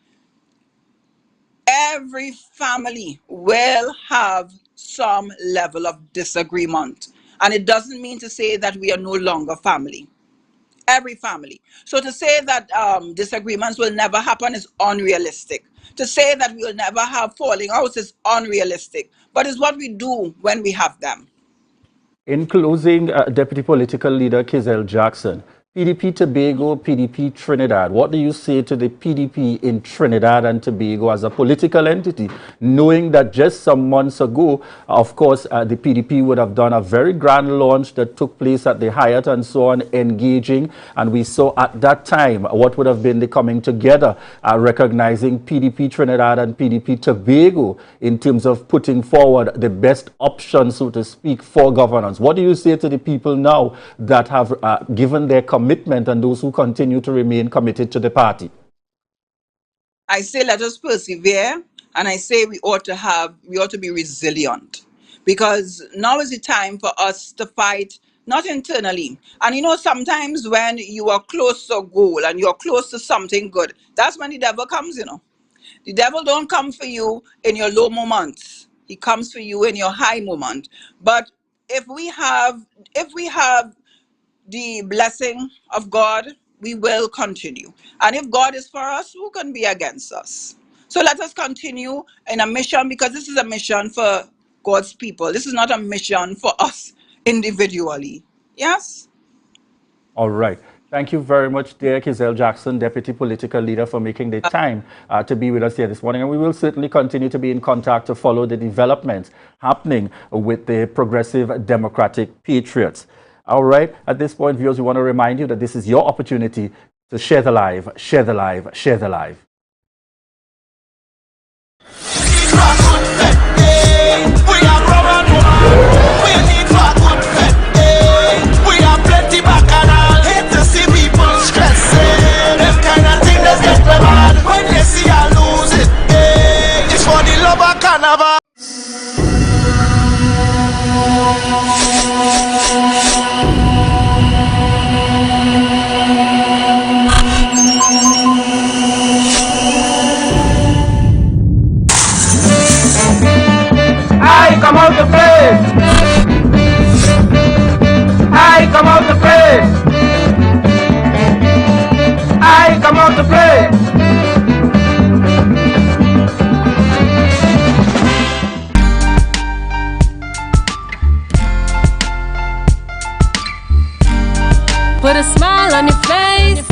every family will have some level of disagreement. And it doesn't mean to say that we are no longer family. Every family. So to say that disagreements will never happen is unrealistic. To say that we will never have falling outs is unrealistic. But it's what we do when we have them. In closing, Deputy Political Leader Kizelle Jackson, PDP Tobago, PDP Trinidad, what do you say to the PDP in Trinidad and Tobago as a political entity, knowing that just some months ago, of course, the PDP would have done a very grand launch that took place at the Hyatt and so on, engaging, and we saw at that time what would have been the coming together, recognizing PDP Trinidad and PDP Tobago in terms of putting forward the best option, so to speak, for governance. What do you say to the people now that have given their commitment and those who continue to remain committed to the party? I say let us persevere, and I say we ought to be resilient, because now is the time for us to fight not internally. And you know, sometimes when you are close to a goal and you're close to something good, that's when the devil comes, you know. The devil don't come for you in your low moments. He comes for you in your high moment. But if we have the blessing of God, we will continue. And if God is for us, who can be against us? So let us continue in a mission, because this is a mission for God's people. This is not a mission for us individually. Yes? All right. Thank you very much, dear Kizelle Jackson, Deputy Political Leader, for making the time to be with us here this morning. And we will certainly continue to be in contact to follow the developments happening with the Progressive Democratic Patriots. All right. At this point, viewers, we want to remind you that this is your opportunity to share the live, share the live, share the live. When they see I lose it, it's for the love of carnival. I come out to play. I come out to play. I come out to play. Put a smile on your face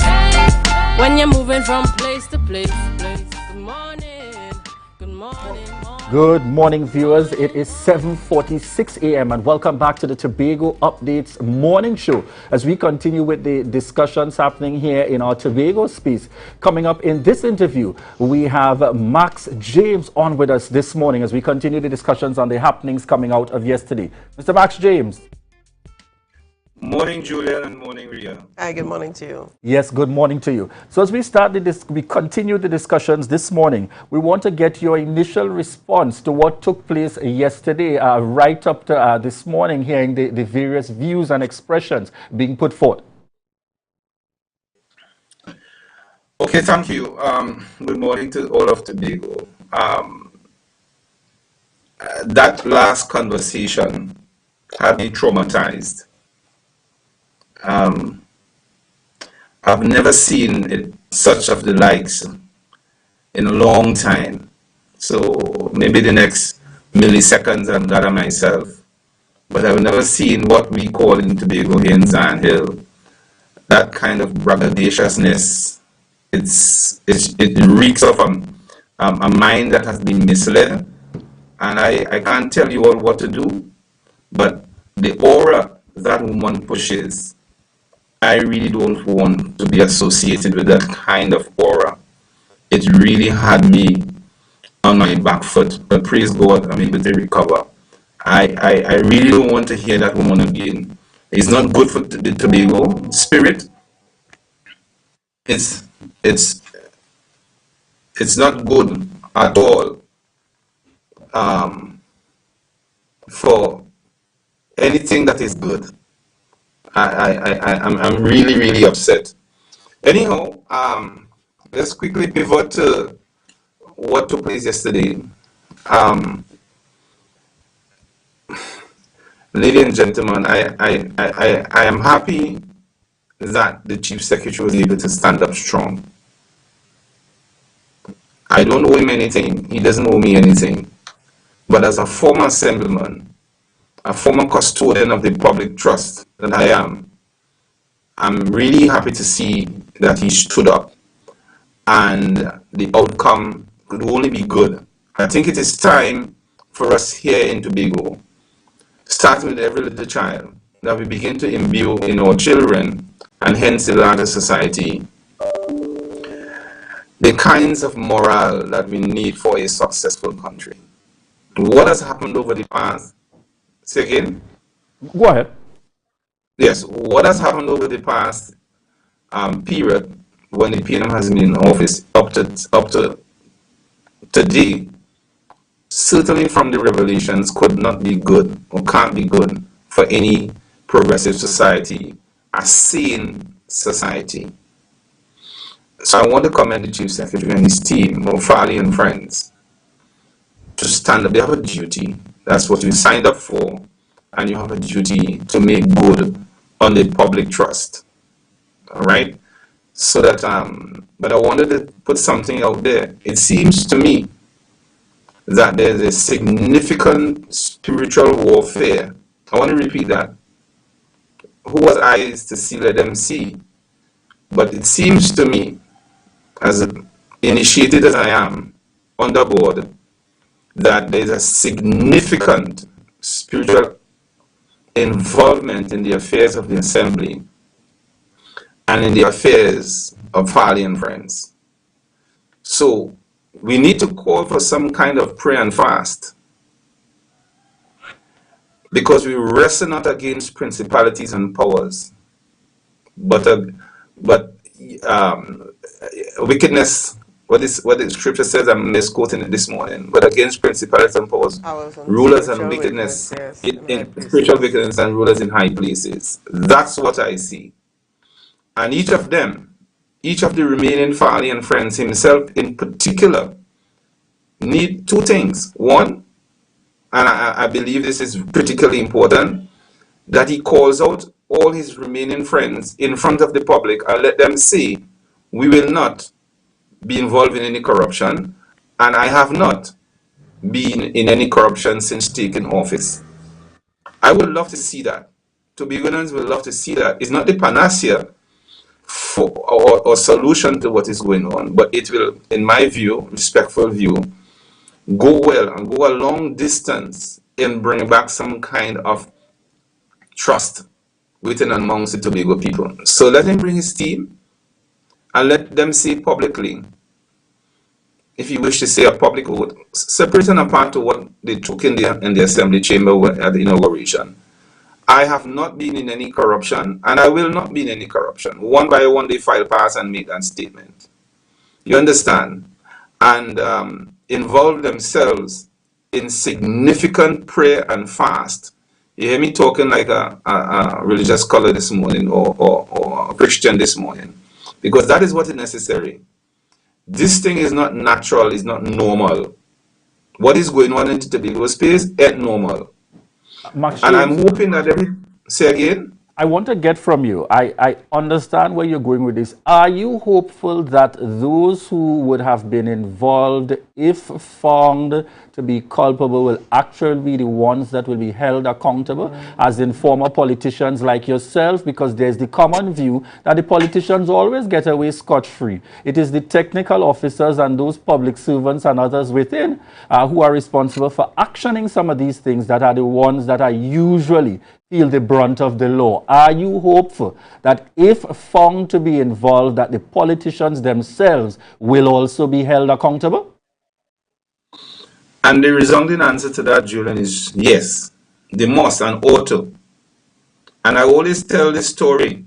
when you're moving from place to place. Good morning, good morning. Good morning, viewers. It is 7:46 a.m. and welcome back to the Tobago Updates morning show as we continue with the discussions happening here in our Tobago space. Coming up in this interview, we have Max James on with us this morning as we continue the discussions on the happenings coming out of yesterday. Mr. Max James. Morning, Julian, and morning, Ria. Hi, good morning to you. Yes, good morning to you. So as we we continue the discussions this morning, we want to get your initial response to what took place yesterday, right up to this morning, hearing the various views and expressions being put forth. Okay, thank you. Good morning to all of Tobago. That last conversation had me traumatized. I've never seen it, such of the likes in a long time. So maybe the next milliseconds I've got myself. But I've never seen what we call in Tobago here in Zion Hill, that kind of braggadociousness. It reeks of a mind that has been misled. And I can't tell you all what to do, but the aura that woman pushes, I really don't want to be associated with that kind of aura. It really had me on my back foot, but praise God, I'm able to recover. I really don't want to hear that woman again. It's not good for the Tobago spirit. It's not good at all for anything that is good. I'm really upset. Anyhow, let's quickly pivot to what took place yesterday. Ladies and gentlemen, I am happy that the Chief Secretary was able to stand up strong. I don't owe him anything. He doesn't owe me anything. But as a former assemblyman, a former custodian of the public trust that I am, I'm really happy to see that he stood up and the outcome could only be good. I think it is time for us here in Tobago, starting with every little child, that we begin to imbue in our children and hence the larger society the kinds of morale that we need for a successful country. What has happened over the past? Say again? Go ahead. Yes, what has happened over the past period when the PNM has been in office up to today, certainly from the revelations, could not be good or can't be good for any progressive society, a sane society. So I want to commend the Chief Secretary and his team, Mofali and friends, to stand up. They have a duty. That's what you signed up for. And you have a duty to make good on the public trust. All right? So that, but I wanted to put something out there. It seems to me that there's a significant spiritual warfare. I want to repeat that. Who has eyes to see, let them see. But it seems to me, as initiated as I am on the board, that there's a significant spiritual involvement in the affairs of the assembly and in the affairs of Farley and friends. So we need to call for some kind of prayer and fast, because we wrestle not against principalities and powers, but wickedness. What the scripture says, I'm misquoting it this morning, but against principalities and powers, rulers and wickedness, yes, in spiritual wickedness and rulers in high places. That's what I see. And each of them, each of the remaining Farley and friends, himself in particular, need two things. One, and I believe this is critically important, that he calls out all his remaining friends in front of the public and let them see, we will not be involved in any corruption, and I have not been in any corruption since taking office. I would love to see that. Tobagonians would love to see that. It's not the panacea for, or solution to what is going on, but it will, in my view, respectful view, go well and go a long distance in bringing back some kind of trust within and amongst the Tobago people. So let him bring his team and let them say publicly, if you wish to say a public vote, separate and apart to what they took in the assembly chamber at the inauguration. I have not been in any corruption, and I will not be in any corruption. One by one, they file pass and make that statement. You understand? And involve themselves in significant prayer and fast. You hear me talking like a religious scholar this morning, or a Christian this morning, because that is what is necessary. This thing is not natural, it's not normal. What is going on in the Tobago space ain't normal. And I'm hoping that say again? I want to get from you. I understand where you're going with this. Are you hopeful that those who would have been involved, if found to be culpable, will actually be the ones that will be held accountable, as in former politicians like yourself? Because there's the common view that the politicians always get away scot-free. It is the technical officers and those public servants and others within who are responsible for actioning some of these things that are the ones that are usually feel the brunt of the law. Are you hopeful that if found to be involved, that the politicians themselves will also be held accountable? And the resounding answer to that, Julian, is yes. They must and ought to. And I always tell this story,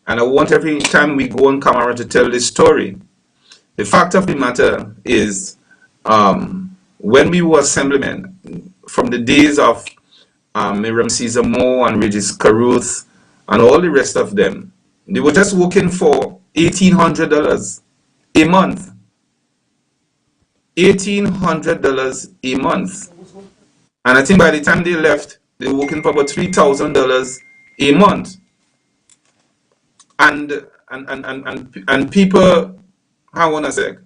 and I want every time we go on camera to tell this story. The fact of the matter is, when we were assemblymen, from the days of Miriam Caesar Moore and Regis Caruth and all the rest of them, they were just working for $1,800 a month. $1,800 a month. And I think by the time they left, they were working for about $3,000 a month. And people, hang on a sec.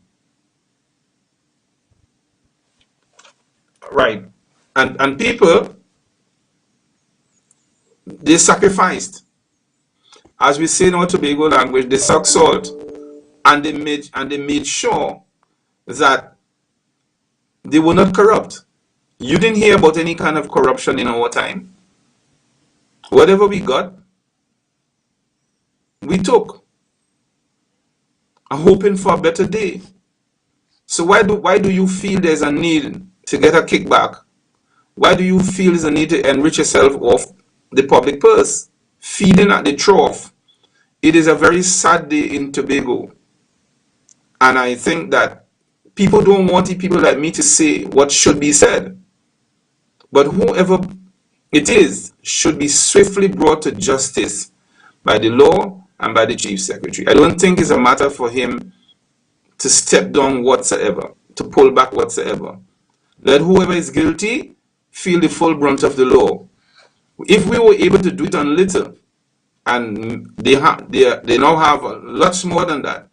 Right. And people, they sacrificed. As we say in our Tobago language, they suck salt, and they made sure that they were not corrupt. You didn't hear about any kind of corruption in our time. Whatever we got, we took, hoping for a better day. So why do you feel there's a need to get a kickback? Why do you feel there's a need to enrich yourself off the public purse, feeding at the trough? It is a very sad day in Tobago. And I think that people don't want people like me to say what should be said. But whoever should be swiftly brought to justice by the law and by the Chief Secretary. I don't think it's a matter for him to step down whatsoever, to pull back whatsoever. Let whoever is guilty feel the full brunt of the law. If we were able to do it on little, and they now have lots more than that,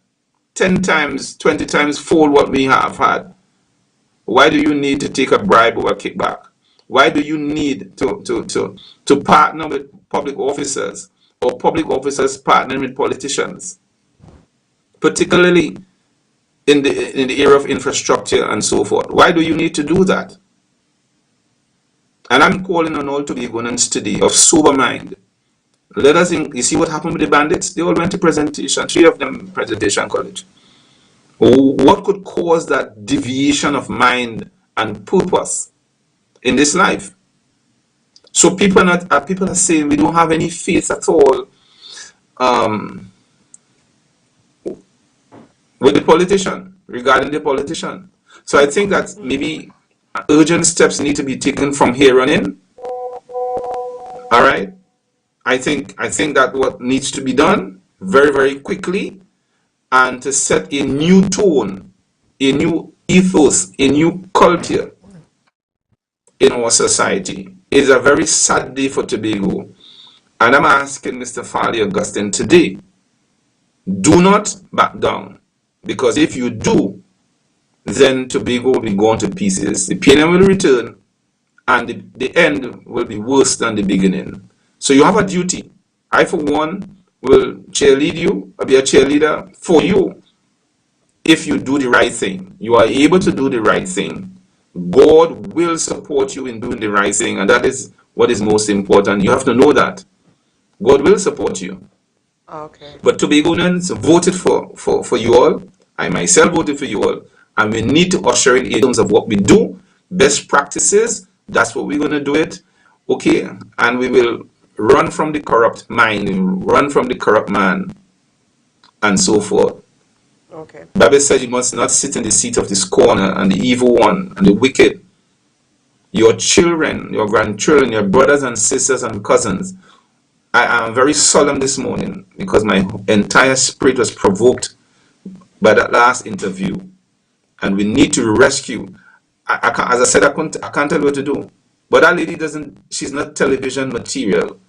10 times, 20 times fold what we have had, why do you need to take a bribe or a kickback? Why do you need to partner with public officers or public officers partnering with politicians, particularly in the area of infrastructure and so forth? Why do you need to do that? And I'm calling on all Tobagonians today of sober mind. Let us, you see what happened with the bandits? They all went to presentation, 3 of them presentation college. What could cause that deviation of mind and purpose in this life? So people are saying we don't have any faith at all with the politician, regarding the politician. So I think that maybe urgent steps need to be taken from here on in. All right. I think that what needs to be done very, very quickly, and to set a new tone, a new ethos, a new culture in our society. It is a very sad day for Tobago. And I'm asking Mr. Farley Augustine today, do not back down. Because if you do, then Tobago will be gone to pieces. The pain will return, and the end will be worse than the beginning. So you have a duty. I, for one, will cheerlead you, I'll be a cheerleader for you. If you do the right thing, you are able to do the right thing. God will support you in doing the right thing, and that is what is most important. You have to know that. God will support you. Okay. But Tobagonians voted for you all. I myself voted for you all. And we need to usher in terms of what we do, best practices. That's what we're going to do it. Okay. And we will run from the corrupt mind, run from the corrupt man, and so forth. Okay. The Bible says you must not sit in the seat of the scorner and the evil one and the wicked. Your children, your grandchildren, your brothers and sisters and cousins. I am very solemn this morning because my entire spirit was provoked by that last interview. And we need to rescue. As I said, I can't tell you what to do. But that lady she's not television material.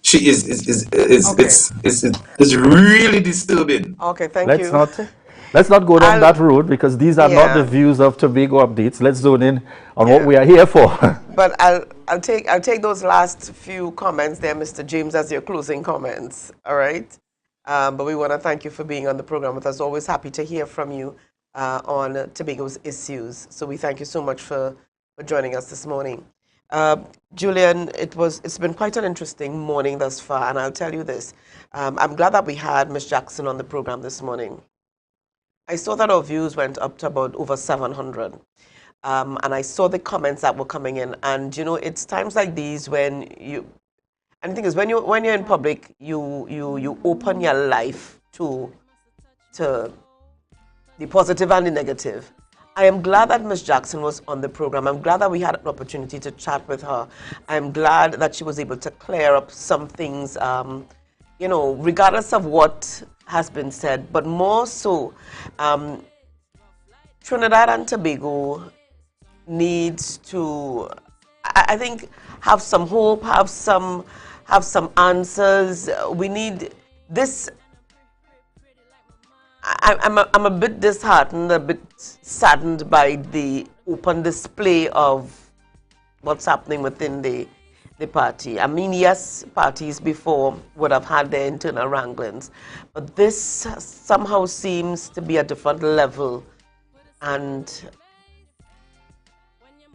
She is really disturbing. Okay, thank you. Let's not go down that road, because these are not the views of Tobago Updates. Let's zone in on what we are here for. But I'll take those last few comments there, Mr. James, as your closing comments. All right. But we want to thank you for being on the program with us. Always happy to hear from you on Tobago's issues. So we thank you so much for joining us this morning. Julian, it's been quite an interesting morning thus far, and I'll tell you this. I'm glad that we had Ms. Jackson on the program this morning. I saw that our views went up to about over 700. And I saw the comments that were coming in. And, you know, it's times like these when and the thing is, when you're in public, you open your life to the positive and the negative. I am glad that Ms. Jackson was on the program. I'm glad that we had an opportunity to chat with her. I'm glad that she was able to clear up some things, you know, regardless of what has been said, but more so, Trinidad and Tobago needs to, I think, have some hope, have some answers. We need this. I'm a bit disheartened, a bit saddened by the open display of what's happening within the party. I mean, yes, parties before would have had their internal wranglings, but this somehow seems to be a different level. And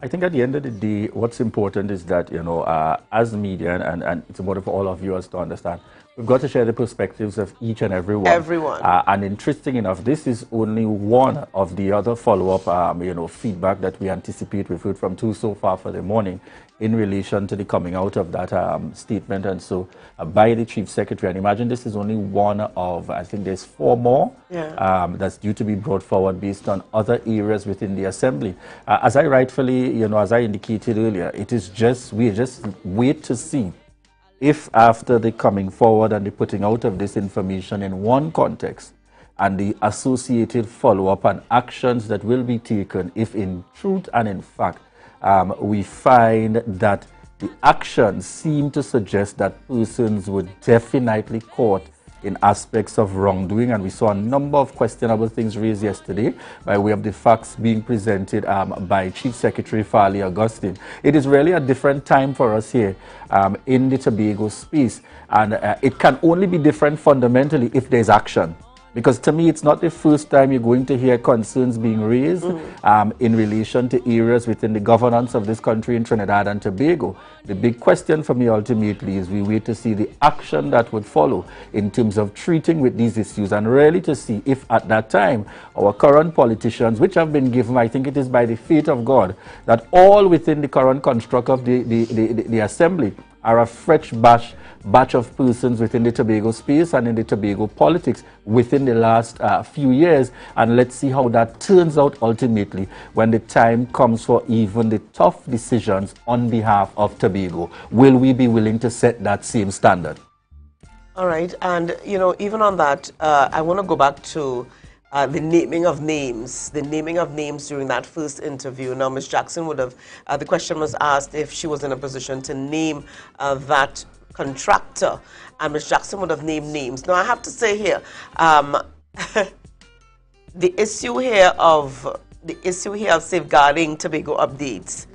I think at the end of the day, what's important is that, you know, as media, and it's important for all of viewers to understand, we've got to share the perspectives of each and everyone. Everyone. And interesting enough, this is only one of the other follow-up, feedback that we anticipate. We've heard from 2 so far for the morning in relation to the coming out of that statement and so by the Chief Secretary. And imagine this is only one of, I think there's 4 more that's due to be brought forward based on other areas within the Assembly. As I rightfully, as I indicated earlier, it is just, we just wait to see if after the coming forward and the putting out of this information in one context and the associated follow-up and actions that will be taken, if in truth and in fact we find that the actions seem to suggest that persons were definitely caught in aspects of wrongdoing, and we saw a number of questionable things raised yesterday by way of the facts being presented by Chief Secretary Farley Augustine. It is really a different time for us here in the Tobago space, and it can only be different fundamentally if there's action. Because to me, it's not the first time you're going to hear concerns being raised in relation to areas within the governance of this country in Trinidad and Tobago. The big question for me ultimately is we wait to see the action that would follow in terms of treating with these issues, and really to see if at that time our current politicians, which have been given, I think it is by the fate of God, that all within the current construct of the Assembly are a fresh batch of persons within the Tobago space and in the Tobago politics within the last few years. And let's see how that turns out ultimately when the time comes for even the tough decisions on behalf of Tobago. Will we be willing to set that same standard? All right. And, even on that, I want to go back to the naming of names during that first interview. Now, Ms. Jackson would have, the question was asked if she was in a position to name that contractor, and Ms. Jackson would have named names. Now, I have to say here, the issue here of safeguarding Tobago updates,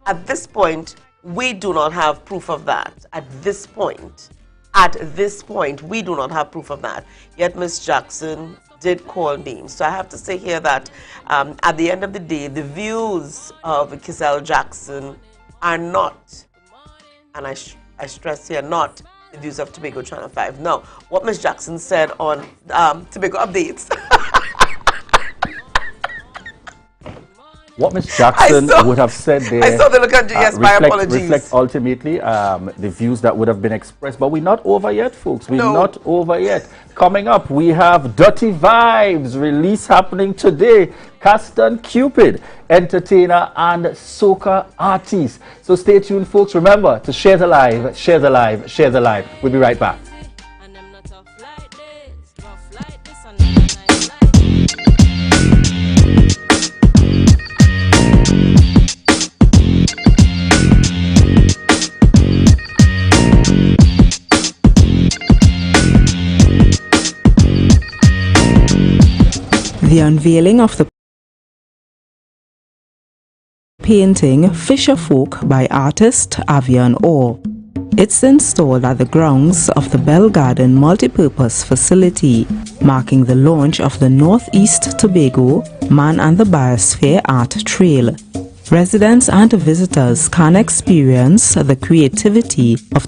at this point, we do not have proof of that. At this point, we do not have proof of that. Yet, Ms. Jackson did call names. So I have to say here that at the end of the day, the views of Kizelle Jackson are not, and I stress here, not the views of Tobago Channel 5. Now, what Ms. Jackson said on Tobago Updates. What Ms. Jackson would have said there, I saw the look at you, yes, my apologies. Reflect ultimately the views that would have been expressed. But we're not over yet, folks. We're not over yet. Coming up, we have Dirty Vibes release happening today. Caston Cupid, entertainer and soca artist. So stay tuned, folks. Remember to share the live, share the live, share the live. We'll be right back. The unveiling of the painting Fisher Folk by artist Avian Orr. It's installed at the grounds of the Bell Garden multipurpose facility, marking the launch of the Northeast Tobago Man and the Biosphere Art Trail. Residents and visitors can experience the creativity of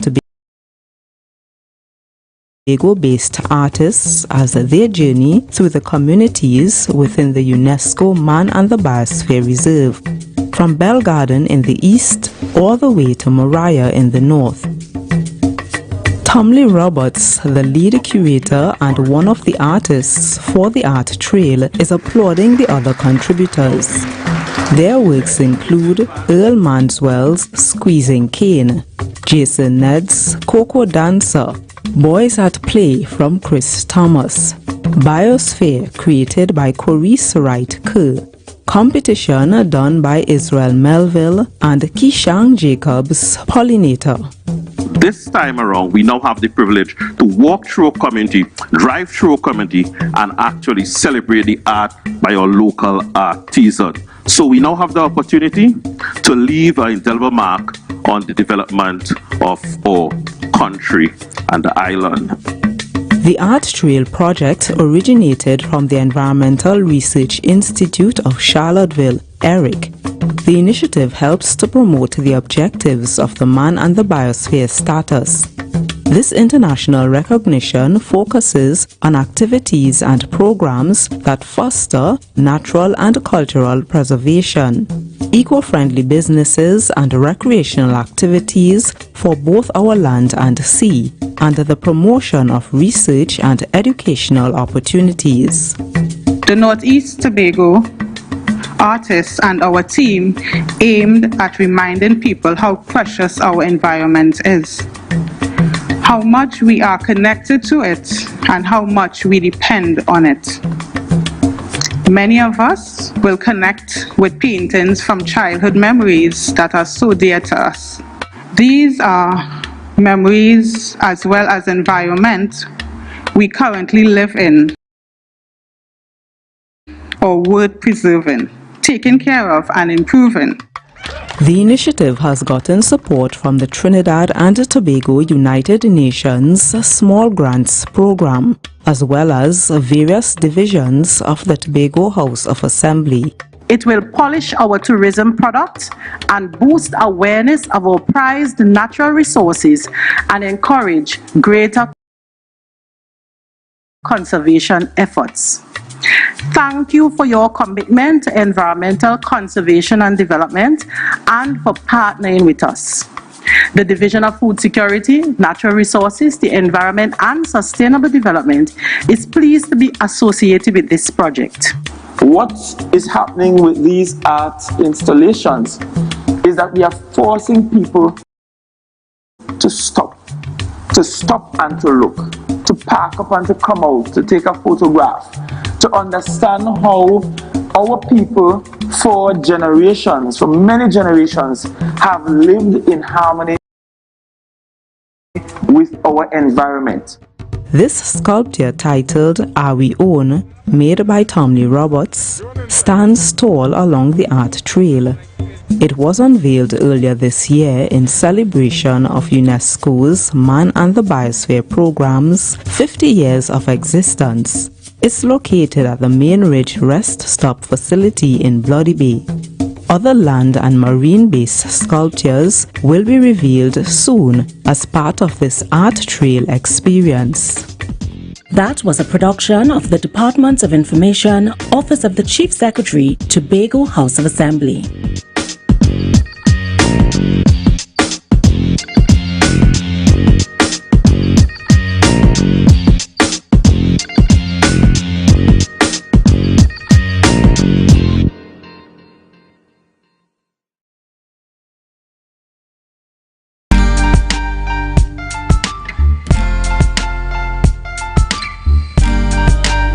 Tobago-based artists as they journey through the communities within the UNESCO Man and the Biosphere Reserve, from Bell Garden in the east all the way to Moriah in the north. Tomley Roberts, the lead curator and one of the artists for the art trail, is applauding the other contributors. Their works include Earl Manswell's Squeezing Cane, Jason Ned's Coco Dancer, Boys at Play from Chris Thomas, Biosphere created by Corice Wright Kerr, competition done by Israel Melville and Kishang Jacobs Pollinator. This time around, we now have the privilege to walk through a community, drive through a community, and actually celebrate the art by our local artisans. So we now have the opportunity to leave an indelible mark on the development of our country and the island. The Art Trail project originated from the Environmental Research Institute of Charlottesville, ERIC. The initiative helps to promote the objectives of the Man and the Biosphere status. This international recognition focuses on activities and programs that foster natural and cultural preservation, eco-friendly businesses and recreational activities for both our land and sea, and the promotion of research and educational opportunities. The Northeast Tobago artists and our team aimed at reminding people how precious our environment is, how much we are connected to it, and how much we depend on it. Many of us will connect with paintings from childhood memories that are so dear to us. These are memories as well as environment we currently live in or worth preserving, taking care of and improving. The initiative has gotten support from the Trinidad and Tobago United Nations Small Grants Program, as well as various divisions of the Tobago House of Assembly. It will polish our tourism product and boost awareness of our prized natural resources and encourage greater conservation efforts. Thank you for your commitment to environmental conservation and development and for partnering with us. The Division of Food Security, Natural Resources, the Environment and Sustainable Development is pleased to be associated with this project. What is happening with these art installations is that we are forcing people to stop and to look, to park up and to come out, to take a photograph, to understand how our people for generations, for many generations, have lived in harmony with our environment. This sculpture, titled Are We Own, made by Tomley Roberts, stands tall along the art trail. It was unveiled earlier this year in celebration of UNESCO's Man and the Biosphere program's 50 years of existence. It's located at the Main Ridge Rest Stop facility in Bloody Bay. Other land and marine-based sculptures will be revealed soon as part of this art trail experience. That was a production of the Department of Information, Office of the Chief Secretary, Tobago House of Assembly.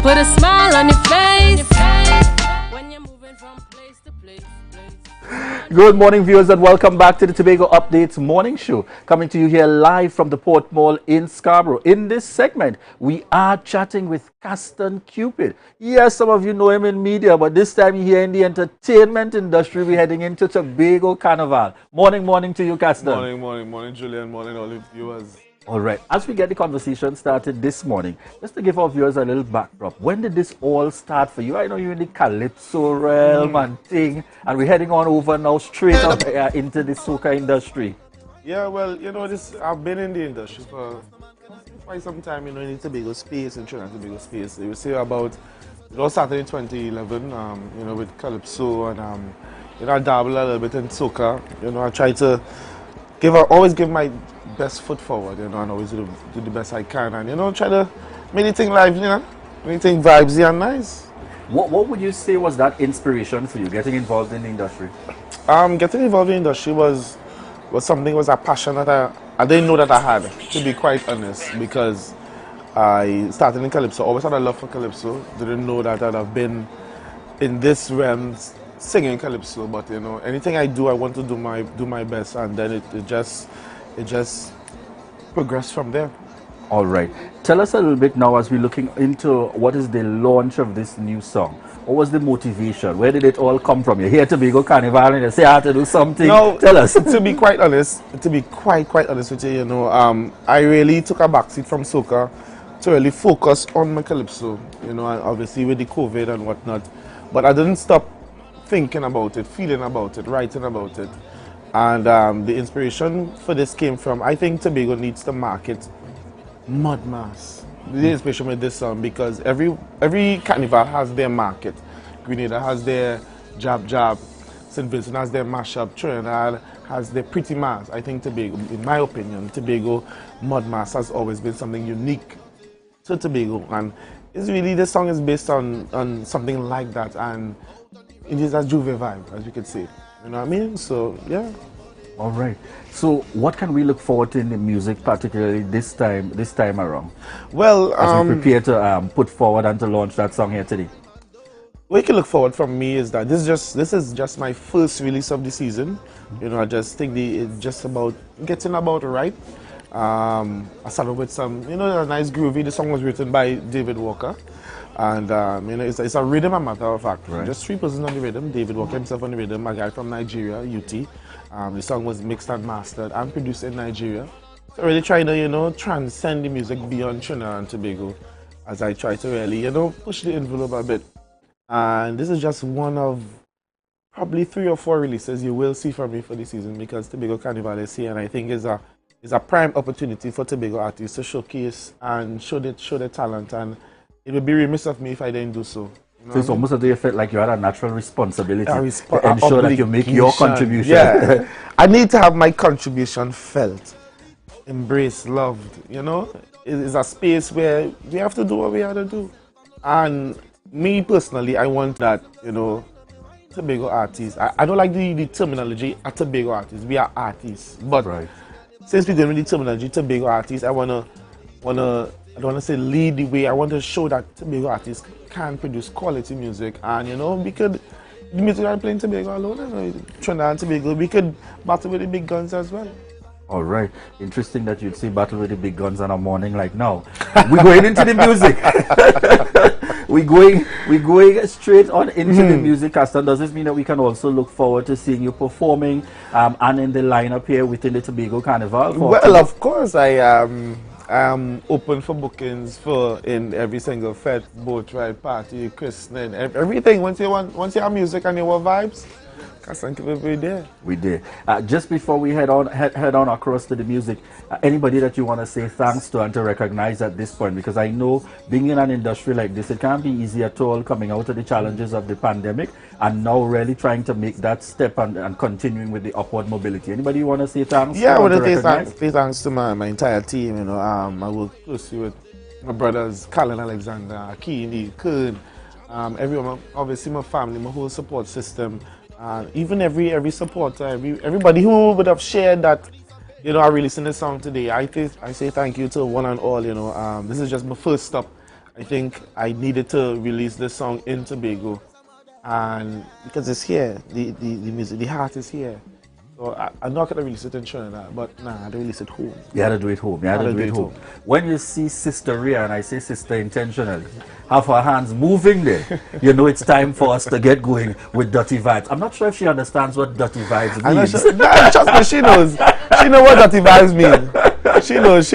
Put a smile on your face when you're moving from place to place. Good morning, viewers, and welcome back to the Tobago Updates morning show, coming to you here live from the Port Mall in Scarborough. In this segment, we are chatting with Caston Cupid. Yes, some of you know him in media, but this time here in the entertainment industry, we're heading into Tobago Carnival. Morning to you, Caston. Morning, Julian. Morning, all the viewers. All right, as we get the conversation started this morning, just to give our viewers a little backdrop, when did this all start for you? I know you're in the Calypso realm and thing, and we're heading on over now straight up into the soca industry. Yeah, well, you know, I've been in the industry for quite some time, you know, in the Tobago space, in Trinidad Tobago space. You say about, it all started in 2011, you know, with Calypso, and, you know, I dabble a little bit in soca. You know, I try to always give my best foot forward, you know, and always do the best I can, and, you know, try to make the thing live, you know, make the thing vibesy and nice. What would you say was that inspiration for you, getting involved in the industry? Getting involved in the industry was a passion that I didn't know that I had, to be quite honest, because I started in Calypso, always had a love for Calypso, didn't know that I'd have been in this realm singing Calypso, but, you know, anything I do, I want to do my best, and then it just progressed from there. All right. Tell us a little bit now as we're looking into what is the launch of this new song. What was the motivation? Where did it all come from? You're here to Tobago Carnival and you say I have to do something. No, tell us. To be quite honest with you, you know, I really took a backseat from soca to really focus on my Calypso, you know, and obviously with the COVID and whatnot. But I didn't stop thinking about it, feeling about it, writing about it. And the inspiration for this came from, I think Tobago needs to market Mud Mass. The inspiration with this song because every carnival has their market. Grenada has their Jab Jab, St. Vincent has their mashup, Trinidad has their Pretty Mass. I think Tobago, in my opinion, Tobago Mud Mass has always been something unique to Tobago, and it's really, this song is based on something like that, and it is a Juve vibe, as you could say. You know what I mean? So yeah. All right. So what can we look forward to in the music, particularly this time around? Well, as we prepare to put forward and to launch that song here today. What you can look forward from me is that this is just my first release of the season. You know, I just think it's just about getting about right. I started with some, you know, a nice groovy. The song was written by David Walker. And, you know, it's a rhythm, a matter of fact. Right. Just 3 persons on the rhythm. David Walker himself on the rhythm, a guy from Nigeria, UT. The song was mixed and mastered and produced in Nigeria. So really trying to, you know, transcend the music beyond Trinidad and Tobago as I try to really, you know, push the envelope a bit. And this is just one of probably 3 or 4 releases you will see from me for this season because Tobago Carnival is here, and I think it's a prime opportunity for Tobago artists to showcase and show their talent, and it would be remiss of me if I didn't do so. You know So it's what I mean? almost as though you felt like you had a natural responsibility to ensure obligation. that you make your contribution. Yeah. I need to have my contribution felt, embraced, loved, you know? It's a space where we have to do what we have to do. And me personally, I want that, you know, Tobago artists. I don't like the terminology a Tobago artists. We are artists. But since we're going with the terminology Tobago artists, I don't want to say lead the way. I want to show that Tobago artists can produce quality music, and you know, the music I'm playing Tobago alone, you know, Trinidad and Tobago, we could battle with the big guns as well. All right. Interesting that you'd say battle with the big guns on a morning like now. We're going into the music. we're going straight on into the music, Caston. Does this mean that we can also look forward to seeing you performing and in the lineup here within the Tobago Carnival? Well, of course, I am open for bookings in every single fete, boat ride, party, christening, everything. Once you have music and you want vibes, Caston Cupid be there. We did. Just before we head on across to the music, anybody that you want to say thanks to and to recognize at this point, because I know being in an industry like this, it can't be easy at all coming out of the challenges of the pandemic and now really trying to make that step and continuing with the upward mobility. Anybody you want to say thanks? Yeah, I want to say thanks to my entire team. You know, I work closely with my brothers, Colin Alexander, Akini, Kern, everyone, obviously my family, my whole support system. Even every supporter, everybody who would have shared that, you know, I released this song today. I say thank you to one and all. You know, this is just my first stop. I think I needed to release this song in Tobago, and because it's here, the music, the heart is here. So I'm not gonna release it in Trinidad, but nah, I had to release it home. You had to do it home. You had to do it home. When you see Sister Rhea, and I say sister intentionally, have her hands moving there, you know it's time for us to get going with Dirty Vibes. I'm not sure if she understands what Dirty Vibes means. Nah, trust me, she knows. She knows what Dirty Vibes mean. She knows.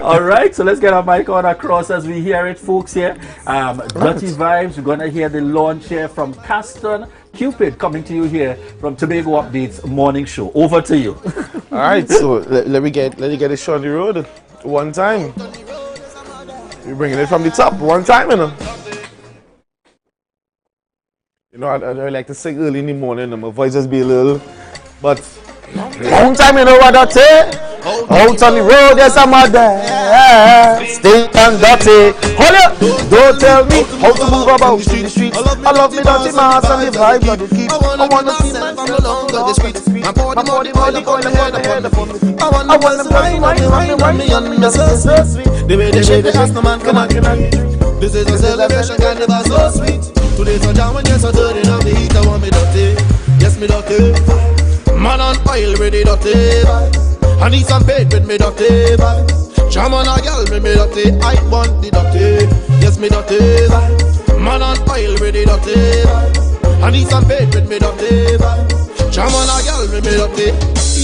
All right, so let's get our mic on across as we hear it, folks, here. Dirty Vibes, we're going to hear the launch here from Caston Cupid, coming to you here from Tobago Updates Morning Show. Over to you. All right, so let me get it show on the road one time. We're bringing it from the top one time, you know. You know, I like to sing early in the morning, and my voice just be a little, but one time, you know what I say? Out on the road, yes, I'm out there. Stay and dirty. Hold up, don't tell me how to move about in the streets. I love me dirty mass and the vibe that it keep. I wanna see myself along the streets. My body, go in the head upon me. I want them to wine on me, so sweet. The way they shake the ass, no man can agree. This is a celebration, carnival so sweet. Today's a jam and yes, I'm turning up the heat. I want me dirty, yes, me dirty. Man on oil, ready dirty. I need some paint with me dirty vibes. Jam on a girl with me dirty. I want the dirty, yes me dirty vibes. Man on oil ready dirty vibes. I need some paint with me dirty vibes. Jam on a girl with me dirty.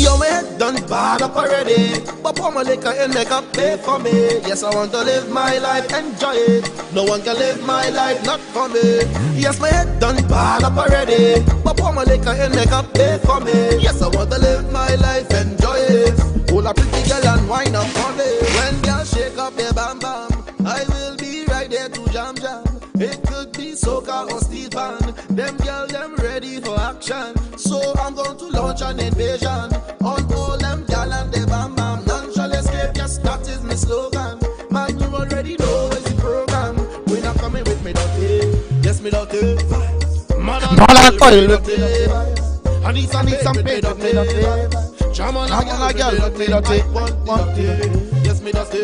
Yo, my head done bad up already, but pour my liquor and make up pay for me. Yes, I want to live my life, enjoy it. No one can live my life, not for me. Yes, my head done bad up already, but pour my liquor and make up pay for me. Yes, I want to live my life, enjoy it. Pull a pretty girl and wine up for me. When Them girl, them ready for action. So I'm going to launch an invasion on all them gal and they bam bam. None shall escape, yes, that is my slogan. Man, you already know it's the program. We're not coming with me, dirty. Yes, me dirty. Man, I'm dirty. I need some pay, dirty. Jam on a girl, dirty. One day. Yes, me dirty.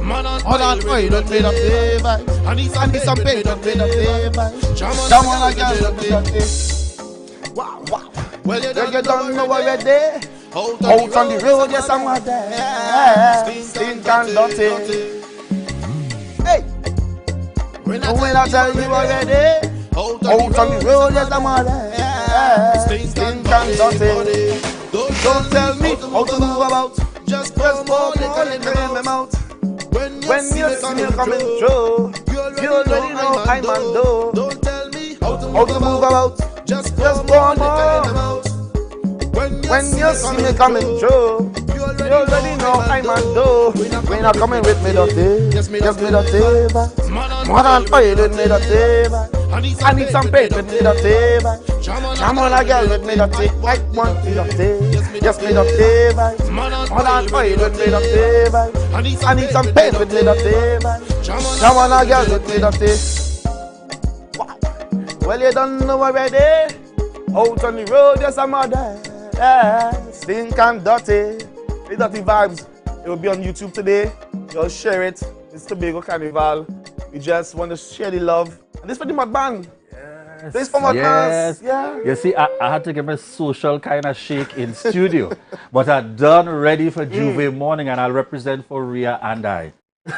Man on oil, don't pay the favor. I need some pay, don't pay the favor. Jam on a girl, dirty. Wow, wow. Well, you don't know already. Out on the road, yes, I'm there. Stink and dirty. Hey, when I tell you already. Out on the road, yes, I'm there. Stink and dirty. Don't tell me how to move about. Just pour more liquor in my mouth. When you see me coming through, you already know I'm on do. Don't tell me how to move about. Just pour more. When you see me coming through, you already know I'm on do. When you're coming with me, dirty. Just me dirty. More than oil with me, dirty. I need some paint with me, dirty. Jam on a girl with me, dirty. I want me, dirty. Just me, dirty. More than oil with me, dirty. I need some paint with me, dirty. Jam on a girl with me, dirty. Wow. Well, you don't know already. Out on the road, yes, I'm out there. Stink and dirty. The dirty vibes. It will be on YouTube today. You'll share it. It's Tobago Carnival. We just want to share the love. And this for the mud band. Yes. This for my class. Yeah. You see, I had to give a social kind of shake in studio. But I'm done ready for Juve morning and I'll represent for Rhea and I.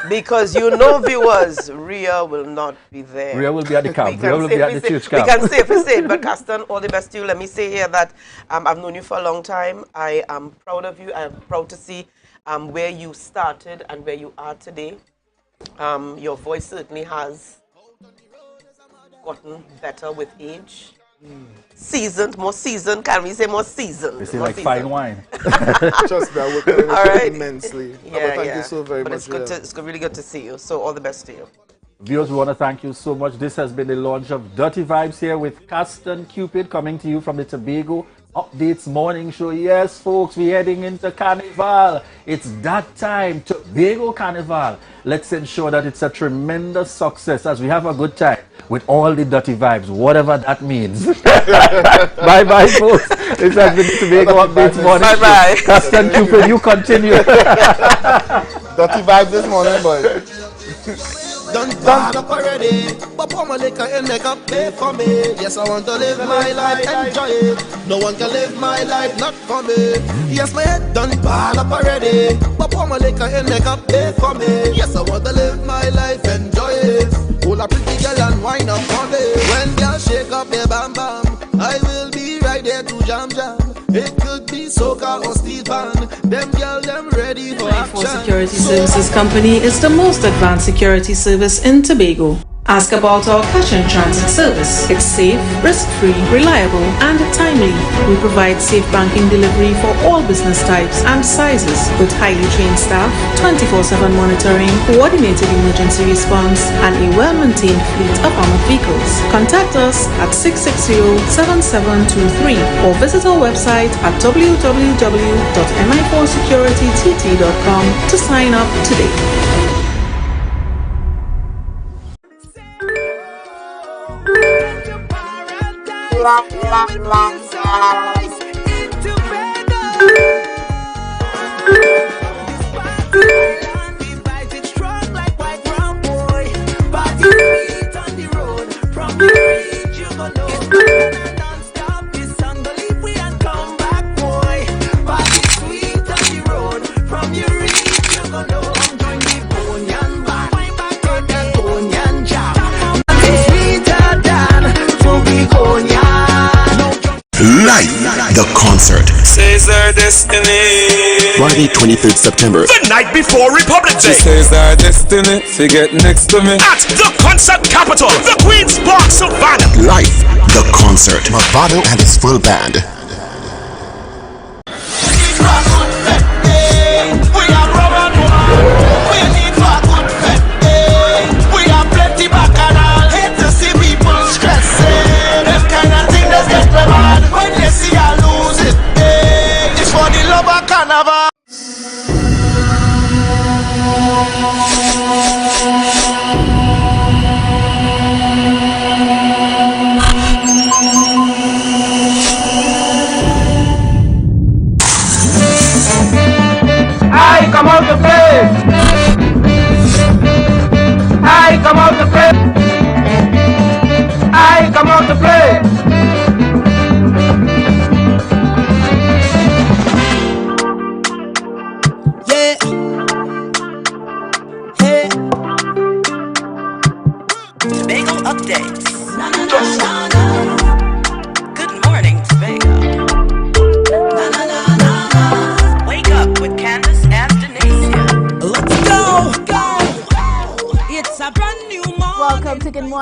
Because you know, viewers, Rhea will not be there. Rhea will be at the camp. Rhea will be at the church camp. We can safely say it, but Caston, all the best to you. Let me say here that I've known you for a long time. I am proud of you. I am proud to see where you started and where you are today. Your voice certainly has gotten better with age. Seasoned, more seasoned. Can we say more seasoned? You see, like seasoned. Fine wine. Trust me, I work on it immensely. Yeah, thank you so very much. It's good it's really good to see you. So all the best to you. Viewers, we want to thank you so much. This has been the launch of Dirty Vibes here with Caston Cupid coming to you from the Tobago Updates Morning Show. Yes, folks, we're heading into Carnival. It's that time, Tobago Carnival. Let's ensure that it's a tremendous success as we have a good time with all the dirty vibes, whatever that means. Bye-bye, folks. This has been the Tobago Updates Morning Show. Bye-bye. Caston Cupid, you continue. Dirty vibes this morning, boy. Done up already, but pour my liquor and make up pay for me. Yes, I want to live my life, enjoy it. No one can live my life, not for me. Yes, my head done bad up already, but pour my liquor and make up pay for me. Yes, I want to live my life, enjoy it. Hold a pretty girl and wine up for me. When girl shake up your bam bam, I will be right there to jam jam. It could be soca or steel pan. Them girl, them ready for action. Security Services Company is the most advanced security service in Tobago. Ask about our cash and transit service. It's safe, risk-free, reliable, and timely. We provide safe banking delivery for all business types and sizes with highly trained staff, 24/7 monitoring, coordinated emergency response, and a well-maintained fleet of armored vehicles. Contact us at 660-7723 or visit our website at www.mi4securitytt.com to sign up today. Live, the concert. Says our destiny. Friday, 23rd September. The night before Republic Day. She says our destiny to get next to me. At the concert capital, the Queen's Park Savannah. Live, the concert. Mavado and his full band. We are plenty bacchanal. Hate to see people stressing.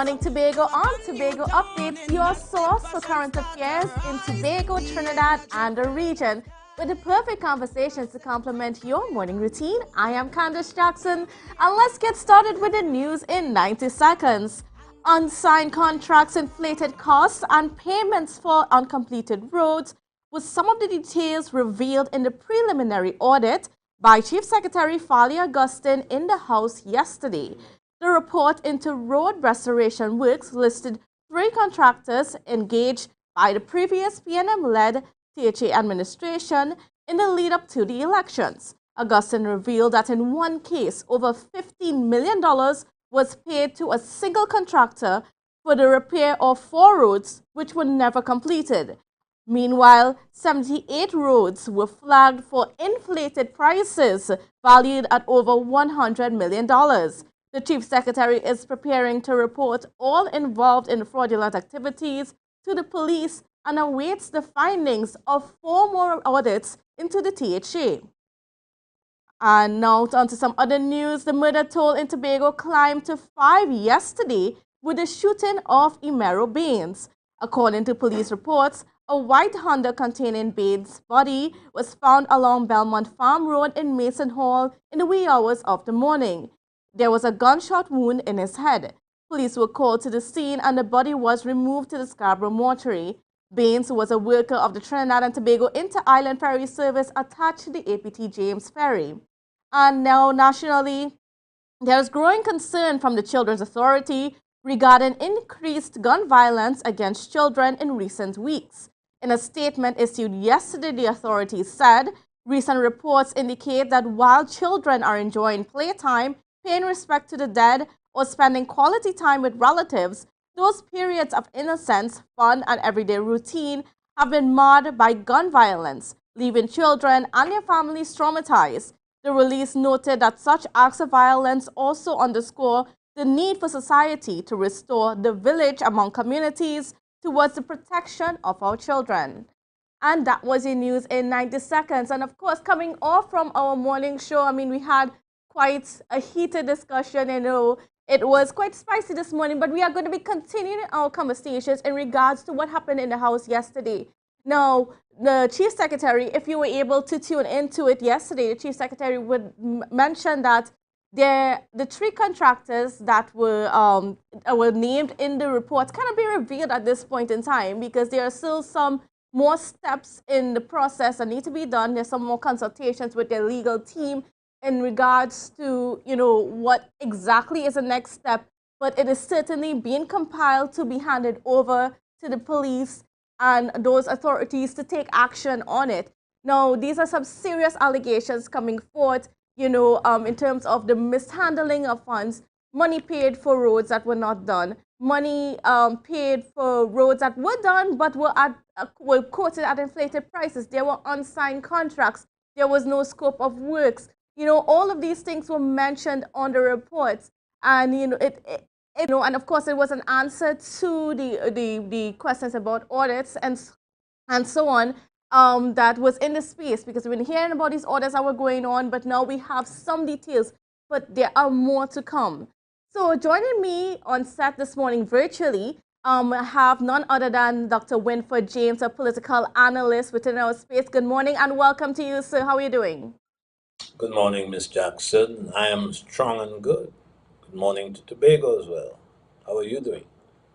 morning, Tobago. On Tobago Updates, your source for current affairs in Tobago, Trinidad, and the region, with the perfect conversations to complement your morning routine. I am Kizelle Jackson, and let's get started with the news in 90 seconds. Unsigned contracts, inflated costs, and payments for uncompleted roads was some of the details revealed in the preliminary audit by Chief Secretary Fali Augustine in the House yesterday. The report into road restoration works listed 3 contractors engaged by the previous PNM-led THA administration in the lead-up to the elections. Augustine revealed that in one case, over $15 million was paid to a single contractor for the repair of 4 roads which were never completed. Meanwhile, 78 roads were flagged for inflated prices valued at over $100 million. The Chief Secretary is preparing to report all involved in fraudulent activities to the police and awaits the findings of 4 more audits into the THA. And now on to some other news. The murder toll in Tobago climbed to 5 yesterday with the shooting of Imero Baines. According to police reports, a white Honda containing Baines' body was found along Belmont Farm Road in Mason Hall in the wee hours of the morning. There was a gunshot wound in his head. Police were called to the scene and the body was removed to the Scarborough mortuary. Baines was a worker of the Trinidad and Tobago Inter-Island Ferry Service attached to the APT James Ferry. And now nationally, there is growing concern from the Children's Authority regarding increased gun violence against children in recent weeks. In a statement issued yesterday, the authorities said recent reports indicate that while children are enjoying playtime, paying respect to the dead, or spending quality time with relatives, those periods of innocence, fun, and everyday routine have been marred by gun violence, leaving children and their families traumatized. The release noted that such acts of violence also underscore the need for society to restore the village among communities towards the protection of our children. And that was your news in 90 seconds. And of course, coming off from our morning show, we had quite a heated discussion. It was quite spicy this morning, but we are going to be continuing our conversations in regards to what happened in the House yesterday. Now, the Chief Secretary, if you were able to tune into it yesterday, the Chief Secretary would mention that the 3 contractors that were named in the report cannot be revealed at this point in time because there are still some more steps in the process that need to be done. There's some more consultations with their legal team in regards to, what exactly is the next step, but it is certainly being compiled to be handed over to the police and those authorities to take action on it. Now, these are some serious allegations coming forth, in terms of the mishandling of funds, money paid for roads that were not done, money paid for roads that were done but were quoted at inflated prices. There were unsigned contracts. There was no scope of works. All of these things were mentioned on the reports, and and of course it was an answer to the questions about audits and so on that was in the space, because we've been hearing about these audits that were going on, but now we have some details, but there are more to come. So joining me on set this morning virtually, I have none other than Dr. Winford James, a political analyst within our space. Good morning and welcome to you, sir. How are you doing? Good morning, Miss Jackson. I am strong and good. Good morning to Tobago as well. How are you doing?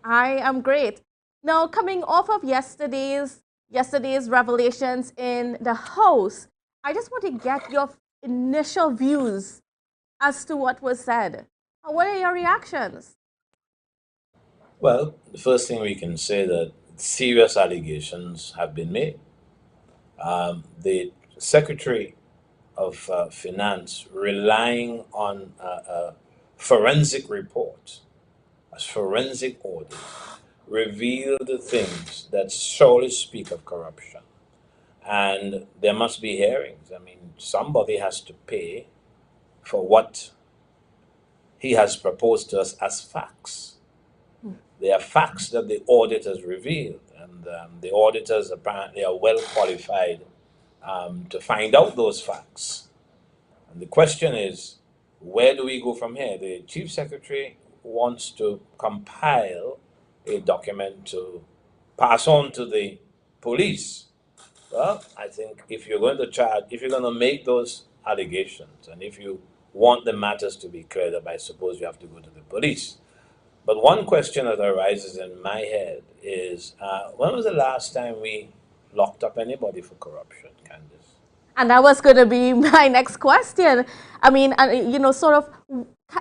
I am great. Now, coming off of yesterday's revelations in the House, I just want to get your initial views as to what was said. What are your reactions? Well, the first thing we can say that serious allegations have been made. The Secretary of Finance relying on a forensic report, a forensic audit, revealed things that surely speak of corruption. And there must be hearings. Somebody has to pay for what he has proposed to us as facts. They are facts that the audit has revealed, and the auditors apparently are well qualified to find out those facts. And the question is, where do we go from here? The Chief Secretary wants to compile a document to pass on to the police. Well, I think if you're going to charge, if you're going to make those allegations, and if you want the matters to be cleared up, I suppose you have to go to the police. But one question that arises in my head is, when was the last time we locked up anybody for corruption, Candice? And that was going to be my next question. I mean, sort of,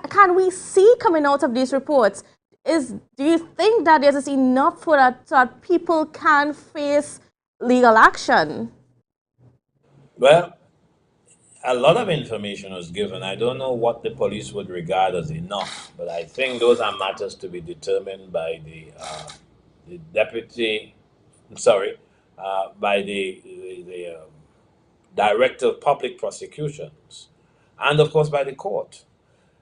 can we see coming out of these reports? Do you think that there is enough for that people can face legal action? Well, a lot of information was given. I don't know what the police would regard as enough, but I think those are matters to be determined by the deputy, by the director of public prosecutions, and of course by the court.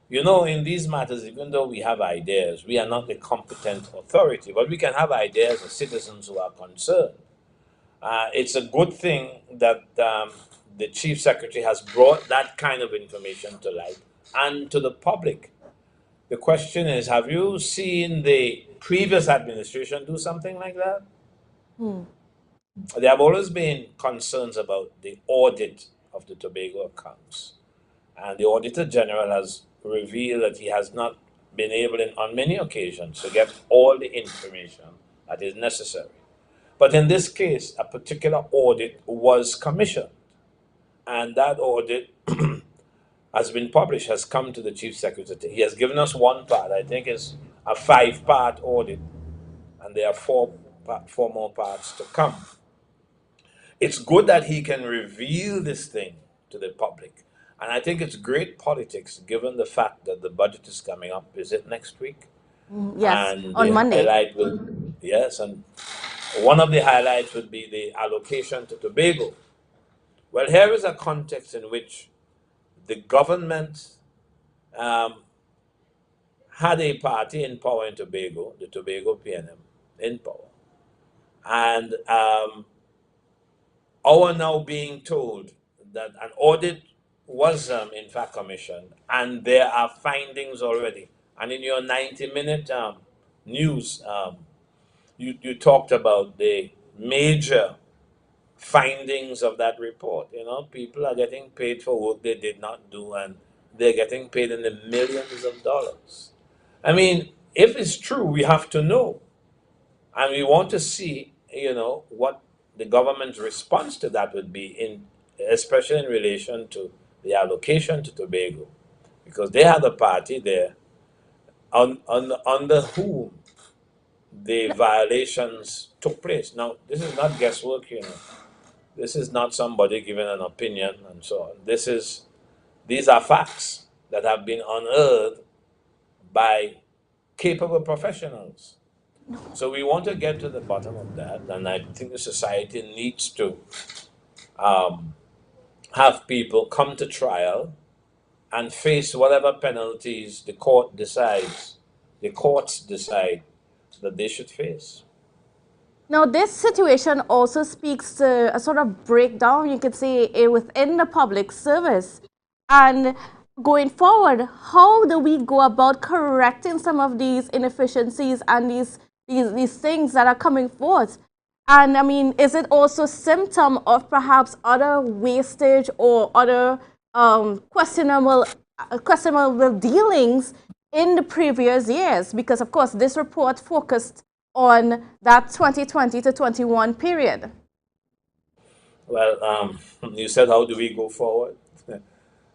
You know, in these matters, even though we have ideas, we are not the competent authority, but we can have ideas as citizens who are concerned. It's a good thing that the chief secretary has brought that kind of information to light and to the public. The question is, have you seen the previous administration do something like that? There have always been concerns about the audit of the Tobago accounts. And the Auditor General has revealed that he has not been able on many occasions to get all the information that is necessary. But in this case, a particular audit was commissioned, and that audit has been published, has come to the Chief Secretary. He has given us one part. I think it's a 5-part audit, and there are four more parts to come. It's good that he can reveal this thing to the public. And I think it's great politics, given the fact that the budget is coming up. Is it next week? Yes, and on Monday. Yes, and one of the highlights would be the allocation to Tobago. Well, here is a context in which the government had a party in power in Tobago, the Tobago PNM, in power. And our now being told that an audit was in fact commissioned, and there are findings already. And in your 90-minute news, you talked about the major findings of that report. You know, people are getting paid for work they did not do, and they're getting paid in the millions of dollars. I mean, if it's true, we have to know. And we want to see, what the government's response to that would be, especially in relation to the allocation to Tobago, because they had a party there under whom the violations took place. Now, this is not guesswork, This is not somebody giving an opinion and so on. These are facts that have been unearthed by capable professionals. So we want to get to the bottom of that, and I think the society needs to have people come to trial and face whatever penalties the courts decide that they should face. Now, this situation also speaks to a sort of breakdown, you could say, within the public service. And going forward, how do we go about correcting some of these inefficiencies and these things that are coming forth? And I mean, is it also a symptom of perhaps other wastage or other questionable dealings in the previous years? Because, of course, this report focused on that 2020 to 21 period. Well, you said, how do we go forward?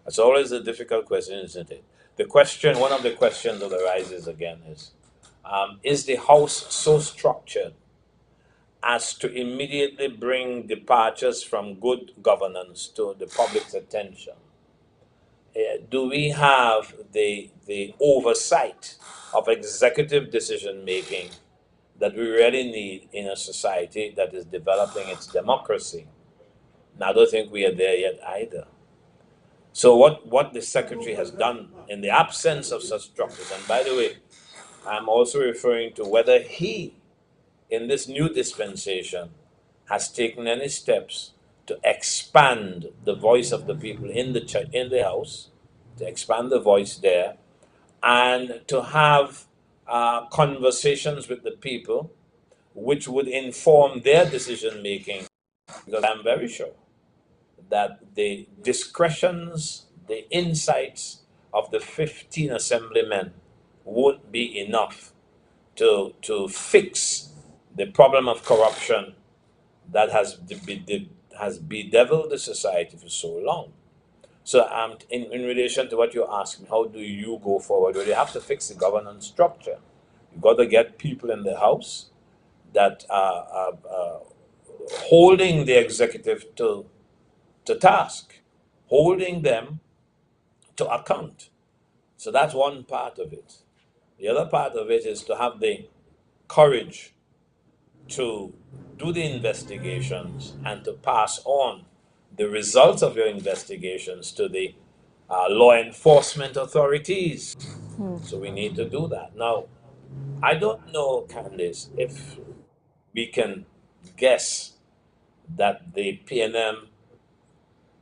It's always a difficult question, isn't it? One of the questions that arises again is the House so structured as to immediately bring departures from good governance to the public's attention? Do we have the oversight of executive decision-making that we really need in a society that is developing its democracy? And I don't think we are there yet either. So what the Secretary has done in the absence of such structures, and by the way, I'm also referring to whether he, in this new dispensation, has taken any steps to expand the voice of the people in the House, to expand the voice there, and to have conversations with the people which would inform their decision making, because I'm very sure that the discretions, the insights of the 15 assemblymen won't be enough to fix the problem of corruption that has bedeviled the society for so long. So in relation to what you're asking, how do you go forward? Well, you have to fix the governance structure. You've got to get people in the House that are holding the executive to task, holding them to account. So that's one part of it. The other part of it is to have the courage to do the investigations and to pass on the results of your investigations to the law enforcement authorities. So we need to do that. Now, I don't know, Candice, if we can guess that the PNM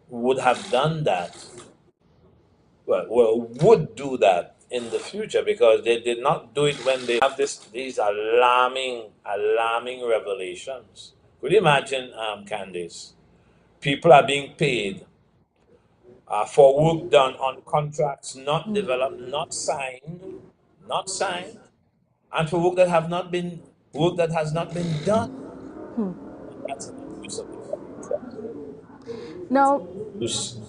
would have done that, would do that in the future, because they did not do it when they have these alarming revelations. Could you imagine, Candice? People are being paid for work done on contracts not developed, not signed, and for work that has not been done. That's an abuse of the public trust. Now,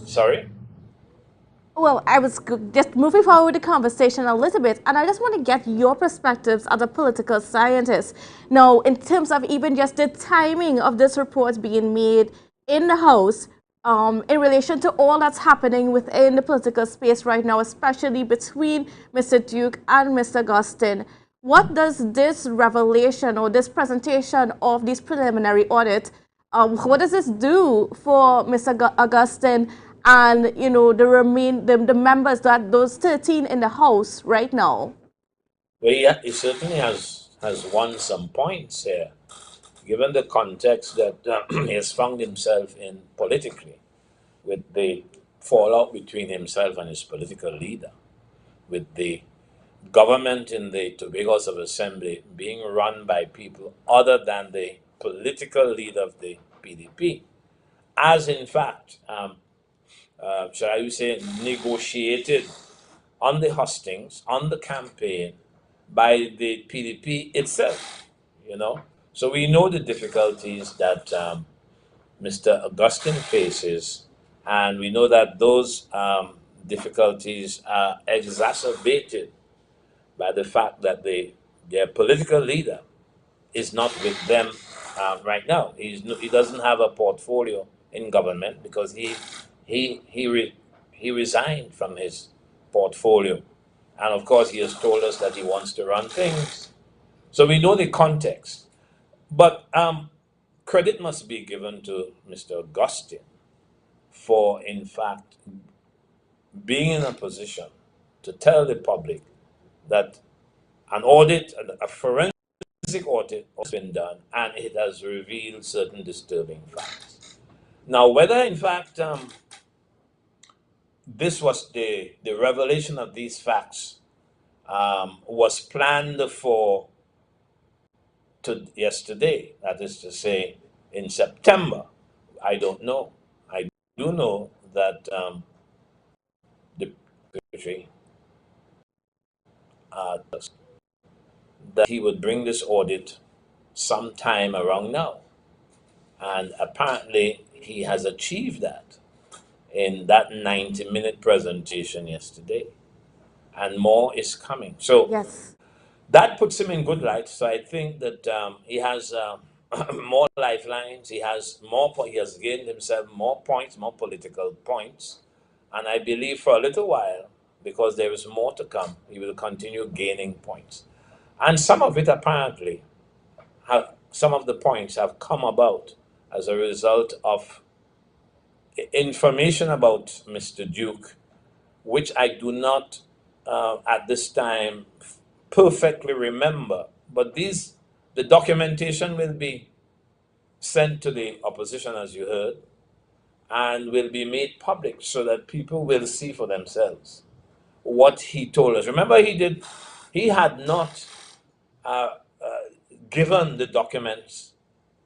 Sorry? well, I was just moving forward the conversation a little bit, and I just want to get your perspectives as a political scientist. Now, in terms of even just the timing of this report being made in the House, in relation to all that's happening within the political space right now, especially between Mr. Duke and Mr. Augustine, what does this revelation or this presentation of this preliminary audit, what does this do for Mr. Augustine and the members, that those 13 in the House right now? Well, yeah, he certainly has won some points here, given the context that he has found himself in politically, with the fallout between himself and his political leader, with the government in the Tobago House of Assembly being run by people other than the political leader of the PDP, as in fact, shall I say, negotiated on the hustings, on the campaign by the PDP itself, you know. So we know the difficulties that Mr. Augustine faces, and we know that those difficulties are exacerbated by the fact that their political leader is not with them right now. He doesn't have a portfolio in government because he resigned from his portfolio, and of course he has told us that he wants to run things. So we know the context, but credit must be given to Mr. Augustine for, in fact, being in a position to tell the public that an audit, a forensic audit has been done, and it has revealed certain disturbing facts. Now, whether in fact this was the revelation of these facts was planned for yesterday, that is to say, in September, I don't know. I do know that the secretary that he would bring this audit sometime around now. And apparently he has achieved that in that 90-minute presentation yesterday. And more is coming. So yes, that puts him in good light. So I think that he has more lifelines. He has he has gained himself more points, more political points. And I believe for a little while, because there is more to come, he will continue gaining points. And some of it apparently, some of the points have come about as a result of information about Mr. Duke, which I do not at this time perfectly remember. But the documentation will be sent to the opposition, as you heard, and will be made public so that people will see for themselves what he told us. Remember, he had not uh, given the documents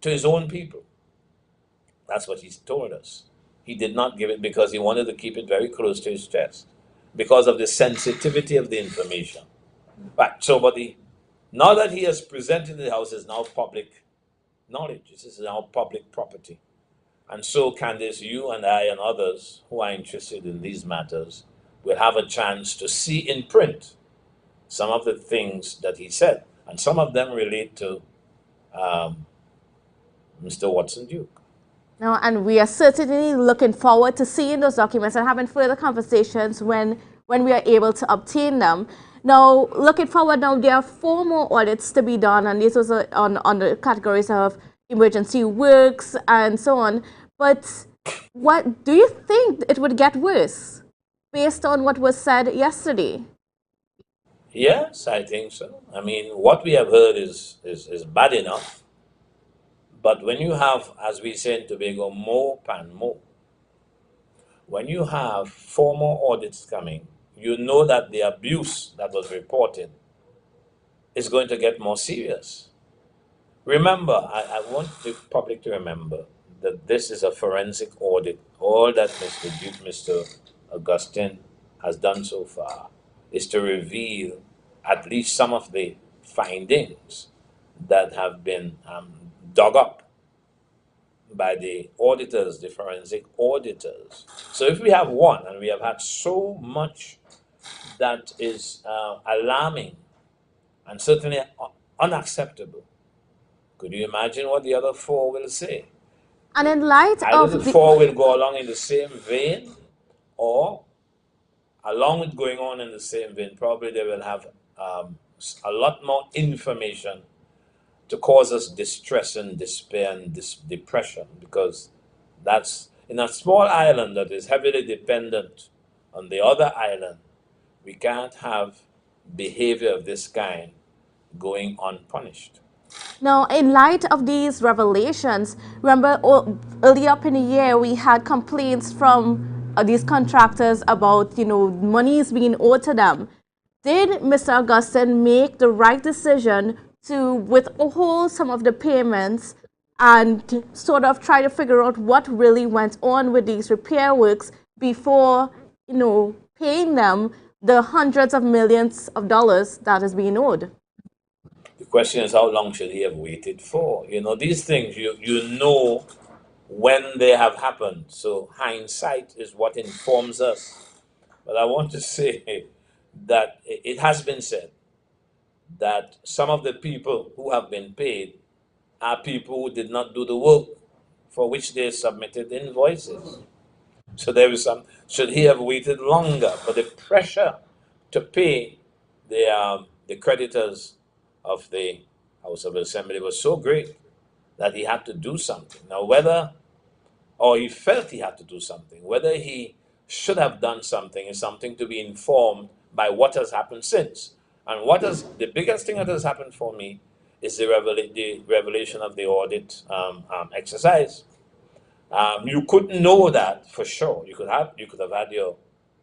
to his own people. That's what he's told us. He did not give it because he wanted to keep it very close to his chest because of the sensitivity of the information. Right. So, now that he has presented the house, is now public knowledge. This is now public property. And so, Candice, you and I and others who are interested in these matters will have a chance to see in print some of the things that he said. And some of them relate to Mr. Watson Duke. No, and we are certainly looking forward to seeing those documents and having further conversations when we are able to obtain them. Now, looking forward now, there are 4 more audits to be done, and this was on the categories of emergency works and so on. But what do you think it would get worse based on what was said yesterday? Yes, I think so. I mean, what we have heard is bad enough. But when you have, as we say in Tobago, more pan more, when you have 4 more audits coming, you know that the abuse that was reported is going to get more serious. Remember, I want the public to remember that this is a forensic audit. All that Mr. Duke, Mr. Augustine has done so far is to reveal at least some of the findings that have been dug up by the auditors, the forensic auditors. So if we have one, and we have had so much that is alarming and certainly unacceptable, could you imagine what the other 4 will say? And in light Either of the 4 will go along in the same vein, or along with going on in the same vein, probably they will have a lot more information to cause us distress and despair and depression, because that's in a small island that is heavily dependent on the other island. We can't have behavior of this kind going unpunished. Now, in light of these revelations, remember early up in the year we had complaints from these contractors about, monies being owed to them. Did Mr. Augustine make the right decision to withhold some of the payments and sort of try to figure out what really went on with these repair works before, paying them the hundreds of millions of dollars that is being owed? The question is, how long should he have waited for? These things, you know when they have happened. So hindsight is what informs us. But I want to say that it has been said that some of the people who have been paid are people who did not do the work for which they submitted invoices. So there is should he have waited longer? But the pressure to pay the creditors of the House of Assembly was so great that he had to do something. Now, or he felt he had to do something, whether he should have done something is something to be informed by what has happened since. And the biggest thing that has happened for me is the revelation of the audit exercise. You couldn't know that for sure. You could have had your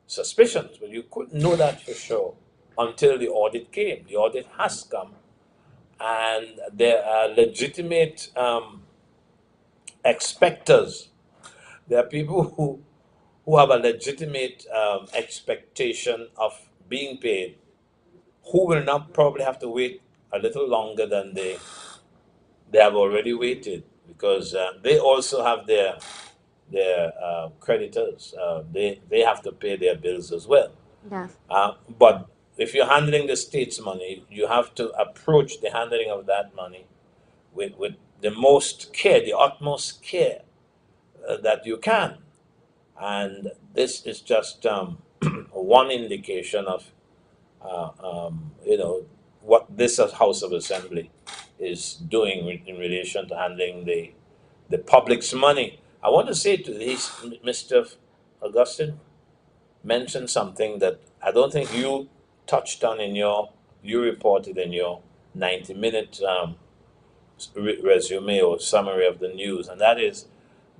suspicions, but you couldn't know that for sure until the audit came. The audit has come, and there are legitimate expectors. There are people who have a legitimate expectation of being paid, who will now probably have to wait a little longer than they have already waited, because they also have their creditors. They have to pay their bills as well. Yes. But if you're handling the state's money, you have to approach the handling of that money with the most care, the utmost care that you can. And this is just one indication of what this House of Assembly is doing in relation to handling the public's money. I want to say to this, Mr. Augustine mentioned something that I don't think you touched on you reported in your 90-minute resume or summary of the news, and that is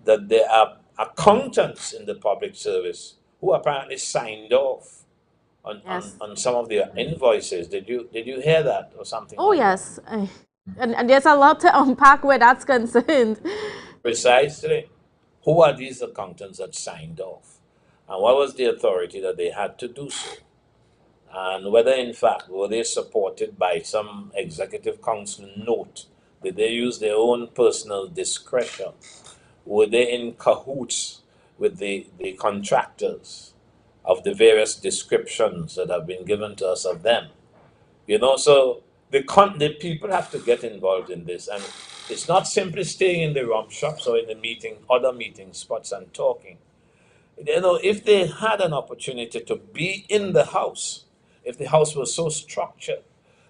that there are accountants in the public service who apparently signed off on some of their invoices. Did you hear that or something? Oh, like yes. And there's a lot to unpack where that's concerned. Precisely. Who are these accountants that signed off? And what was the authority that they had to do so? And whether, in fact, were they supported by some executive council note? Did they use their own personal discretion? Were they in cahoots with the contractors of the various descriptions that have been given to us of them? So the people have to get involved in this. And it's not simply staying in the rum shops or in the other meeting spots and talking. If they had an opportunity to be in the house, if the house was so structured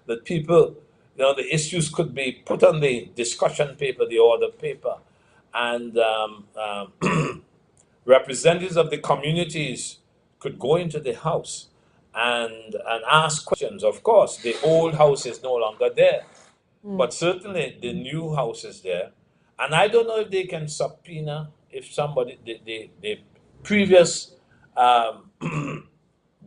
that people, the issues could be put on the discussion paper, the order paper, and representatives of the communities could go into the house and ask questions. Of course, the old house is no longer there, but certainly the new house is there. And I don't know if they can subpoena if somebody, the previous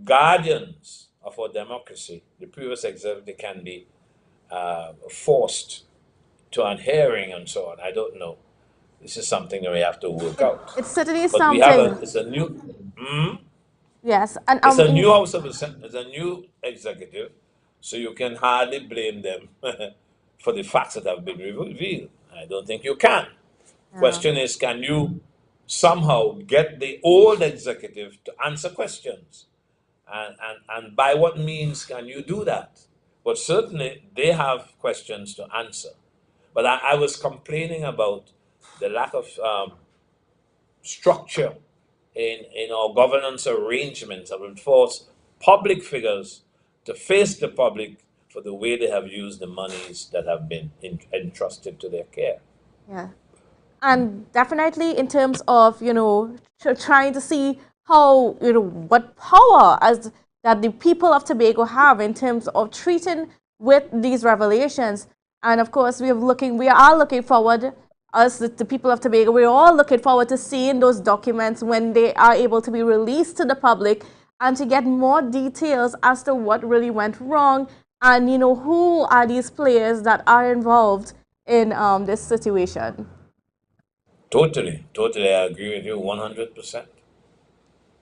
guardians of our democracy, the previous executive can be forced to an hearing and so on. I don't know. This is something that we have to work out. It's certainly but something. It's a new. Yes, and it's a new house of it's a new executive, so you can hardly blame them for the facts that have been revealed. I don't think you can. Question is, can you somehow get the old executive to answer questions? And by what means can you do that? But certainly they have questions to answer. But I was complaining about the lack of structure in our governance arrangements that would force public figures to face the public for the way they have used the monies that have been entrusted to their care. Yeah. And definitely in terms of, trying to see how, what power that the people of Tobago have in terms of treating with these revelations. And of course, we are looking forward, us, the people of Tobago, we're all looking forward to seeing those documents when they are able to be released to the public and to get more details as to what really went wrong and, who are these players that are involved in this situation. Totally, I agree with you 100%.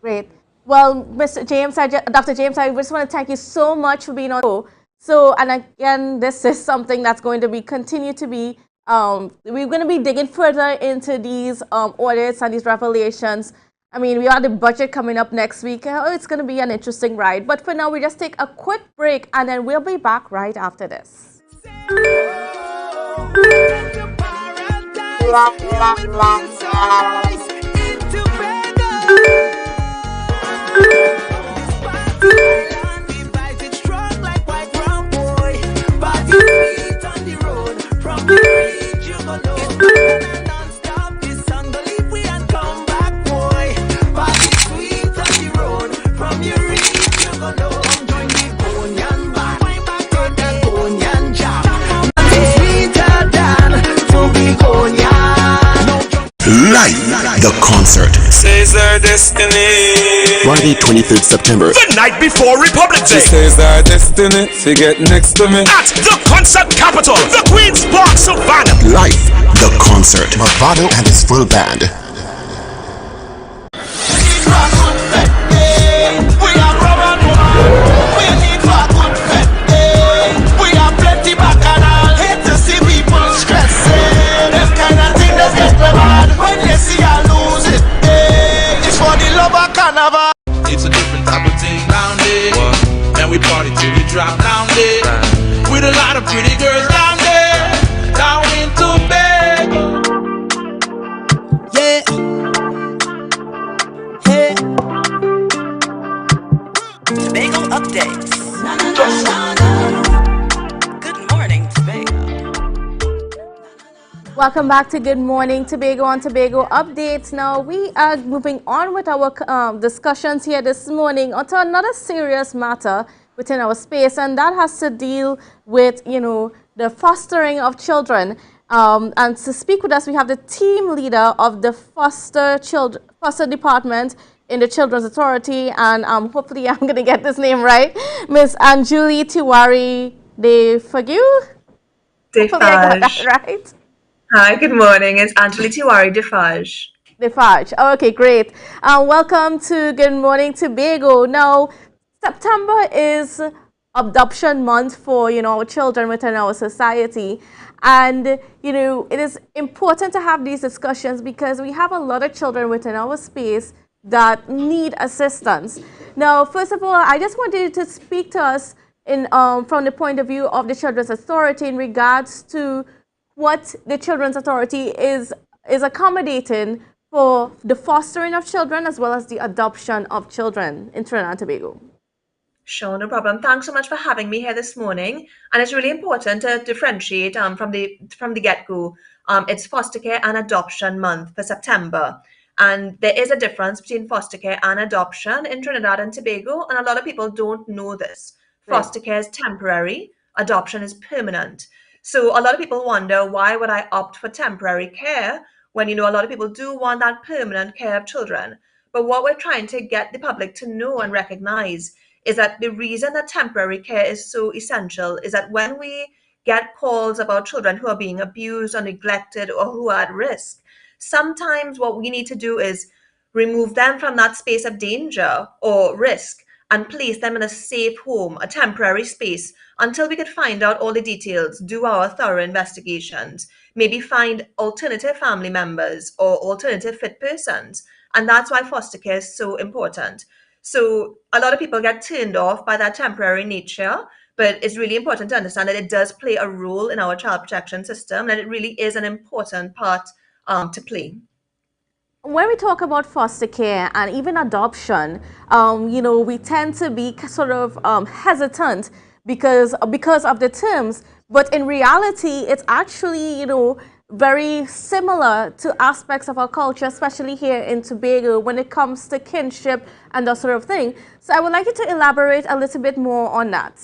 Great. Well, Mr. James, Dr. James, I just want to thank you so much for being on the show. So, and again, this is something that's going to continue to be, we're going to be digging further into these audits and these revelations. I mean, we have the budget coming up next week. It's going to be an interesting ride. But for now, we just take a quick break, and then we'll be back right after this. Life, the concert. Says our destiny. Friday, 23rd September. The night before Republic Day. She says our destiny, she get next to me. At the concert capital, the Queen's Park Savannah. Life, the concert. Bravado and his full band. It's a different type of thing down there. And we party till we drop down there. With a lot of pretty girls down there. Down in Tobago. Yeah. Hey. Tobago updates. Good morning, Tobago. Welcome back to Good Morning Tobago on Tobago Updates. Now we are moving on with our discussions here this morning onto another serious matter within our space, and that has to deal with, the fostering of children. And to speak with us, we have the team leader of the foster department in the Children's Authority, and hopefully I'm going to get this name right, Miss Anjuli Tiwari de Fagu. Hopefully I got that right. Hi, good morning. It's Anjali Tiwari Defaj. Defaj. Okay, great. Welcome to Good Morning Tobago. Now, September is adoption month for, our children within our society. And, it is important to have these discussions because we have a lot of children within our space that need assistance. Now, first of all, I just wanted you to speak to us from the point of view of the Children's Authority in regards to what the Children's Authority is accommodating for the fostering of children as well as the adoption of children in Trinidad and Tobago. Sure, no problem. Thanks so much for having me here this morning. And it's really important to differentiate from the get-go. It's foster care and adoption month for September. And there is a difference between foster care and adoption in Trinidad and Tobago, and a lot of people don't know this. Foster care is temporary, adoption is permanent. So a lot of people wonder, why would I opt for temporary care when, a lot of people do want that permanent care of children? But what we're trying to get the public to know and recognize is that the reason that temporary care is so essential is that when we get calls about children who are being abused or neglected or who are at risk, sometimes what we need to do is remove them from that space of danger or risk and place them in a safe home, a temporary space, until we could find out all the details, do our thorough investigations, maybe find alternative family members or alternative fit persons. And that's why foster care is so important. So a lot of people get turned off by that temporary nature, but it's really important to understand that it does play a role in our child protection system, and it really is an important part to play. When we talk about foster care and even adoption, we tend to be sort of hesitant because of the terms, but in reality, it's actually, very similar to aspects of our culture, especially here in Tobago, when it comes to kinship and that sort of thing. So I would like you to elaborate a little bit more on that.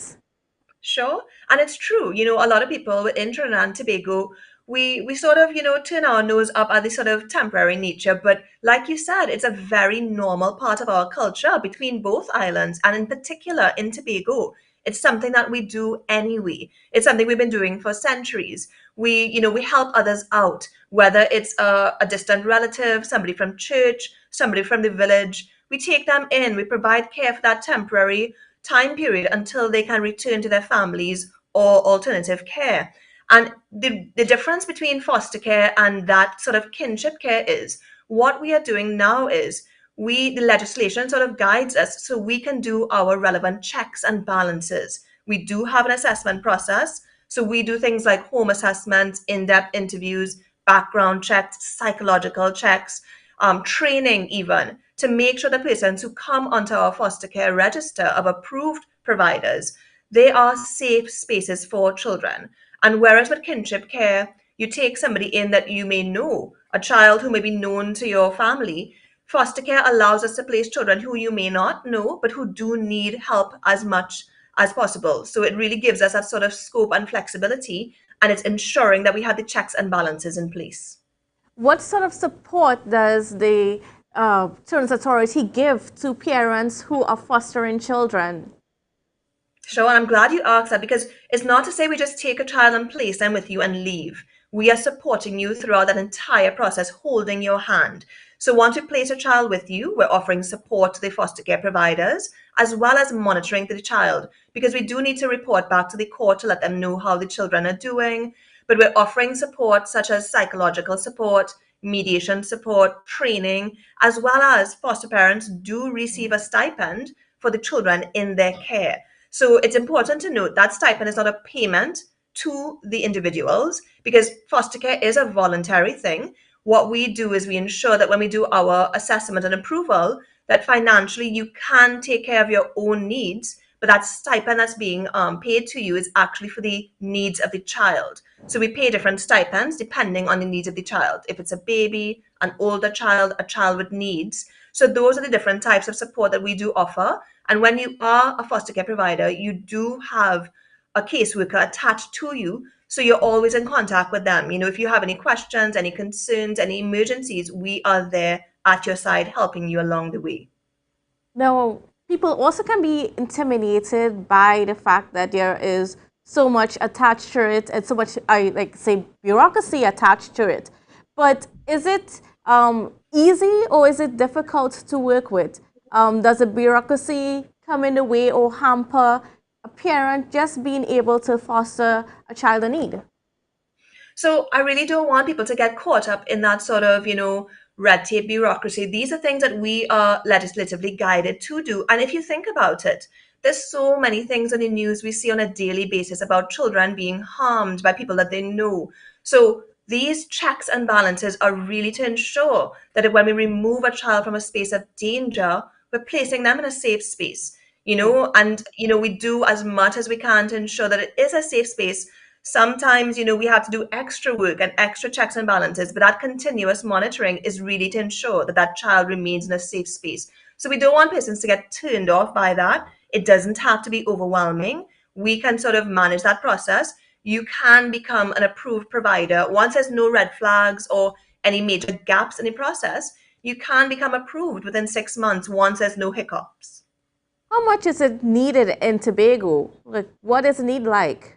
Sure. And it's true, a lot of people in Trinidad and Tobago, we sort of, turn our nose up at this sort of temporary nature. But like you said, it's a very normal part of our culture between both islands, and in particular in Tobago. It's something that we do anyway. It's something we've been doing for centuries. We help others out, whether it's a distant relative, somebody from church, somebody from the village. We take them in, we provide care for that temporary time period until they can return to their families or alternative care. And the difference between foster care and that sort of kinship care is what we are doing now is the legislation sort of guides us so we can do our relevant checks and balances. We do have an assessment process. So we do things like home assessments, in-depth interviews, background checks, psychological checks, training even, to make sure the persons who come onto our foster care register of approved providers, they are safe spaces for children. And whereas with kinship care, you take somebody in that you may know, a child who may be known to your family, foster care allows us to place children who you may not know, but who do need help as much as possible. So it really gives us that sort of scope and flexibility, and it's ensuring that we have the checks and balances in place. What sort of support does the Children's Authority give to parents who are fostering children? Sure, and I'm glad you asked that, because it's not to say we just take a child and place them with you and leave. We are supporting you throughout that entire process, holding your hand. So once we place a child with you, we're offering support to the foster care providers, as well as monitoring the child, because we do need to report back to the court to let them know how the children are doing. But we're offering support such as psychological support, mediation support, training, as well as foster parents do receive a stipend for the children in their care. So it's important to note that stipend is not a payment to the individuals, because foster care is a voluntary thing. What we do is we ensure that when we do our assessment and approval, that financially you can take care of your own needs, but that stipend that's being paid to you is actually for the needs of the child. So we pay different stipends depending on the needs of the child. If it's a baby, an older child, a child with needs. So those are the different types of support that we do offer. And when you are a foster care provider, you do have a caseworker attached to you. So you're always in contact with them. If you have any questions, any concerns, any emergencies, we are there at your side helping you along the way. Now, people also can be intimidated by the fact that there is so much attached to it and so much, I like say, bureaucracy attached to it. But is it easy or is it difficult to work with? Does the bureaucracy come in the way or hamper a parent just being able to foster a child in need? So I really don't want people to get caught up in that sort of, red tape bureaucracy. These are things that we are legislatively guided to do. And if you think about it, there's so many things in the news we see on a daily basis about children being harmed by people that they know. So these checks and balances are really to ensure that when we remove a child from a space of danger, we're placing them in a safe space, and, we do as much as we can to ensure that it is a safe space. Sometimes, we have to do extra work and extra checks and balances, but that continuous monitoring is really to ensure that that child remains in a safe space. So we don't want persons to get turned off by that. It doesn't have to be overwhelming. We can sort of manage that process. You can become an approved provider. Once there's no red flags or any major gaps in the process, you can become approved within 6 months once there's no hiccups. How much is it needed in Tobago? Like, what is the need like?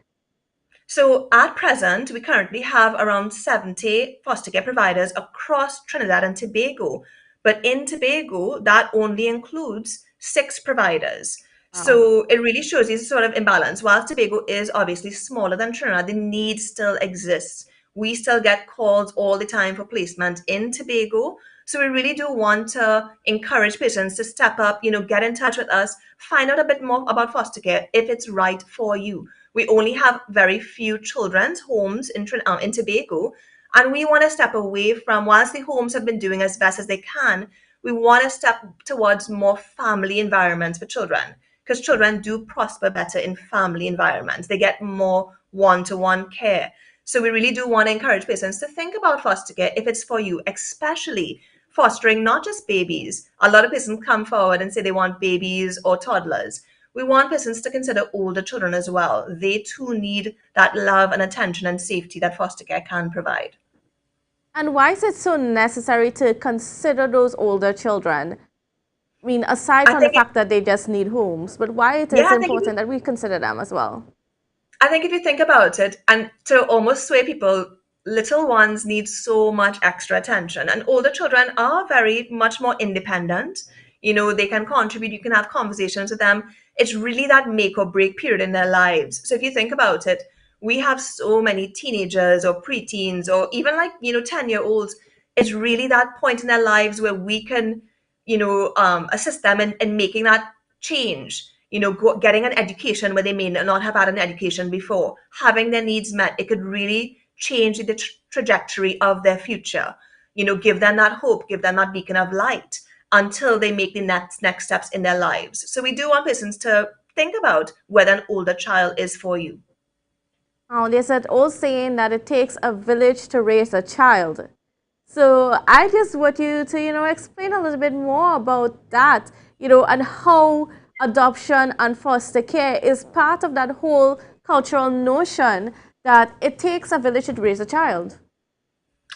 So at present, we currently have around 70 foster care providers across Trinidad and Tobago. But in Tobago, that only includes 6 providers. So it really shows you sort of imbalance. While Tobago is obviously smaller than Trinidad, the need still exists. We still get calls all the time for placement in Tobago. So we really do want to encourage persons to step up, get in touch with us, find out a bit more about foster care if it's right for you. We only have very few children's homes in Tobago, and we want to step away from, whilst the homes have been doing as best as they can, we want to step towards more family environments for children, because children do prosper better in family environments. They get more one-to-one care. So we really do want to encourage persons to think about foster care if it's for you, especially fostering not just babies. A lot of persons come forward and say they want babies or toddlers. We want persons to consider older children as well. They too need that love and attention and safety that foster care can provide. And why is it so necessary to consider those older children? I mean, aside from the fact that they just need homes, but why it is important that we consider them as well? I think if you think about it, and to almost sway people, little ones need so much extra attention. And older children are very much more independent. They can contribute, you can have conversations with them. It's really that make or break period in their lives. So if you think about it, we have so many teenagers or preteens or even 10-year-olds. It's really that point in their lives where we can, assist them in making that change. Getting an education where they may not have had an education before, having their needs met, it could really change the trajectory of their future. Give them that hope, give them that beacon of light until they make the next steps in their lives. So we do want persons to think about whether an older child is for you. Oh, there's that old saying that it takes a village to raise a child. So I just want you to, explain a little bit more about that, and how adoption and foster care is part of that whole cultural notion that it takes a village to raise a child.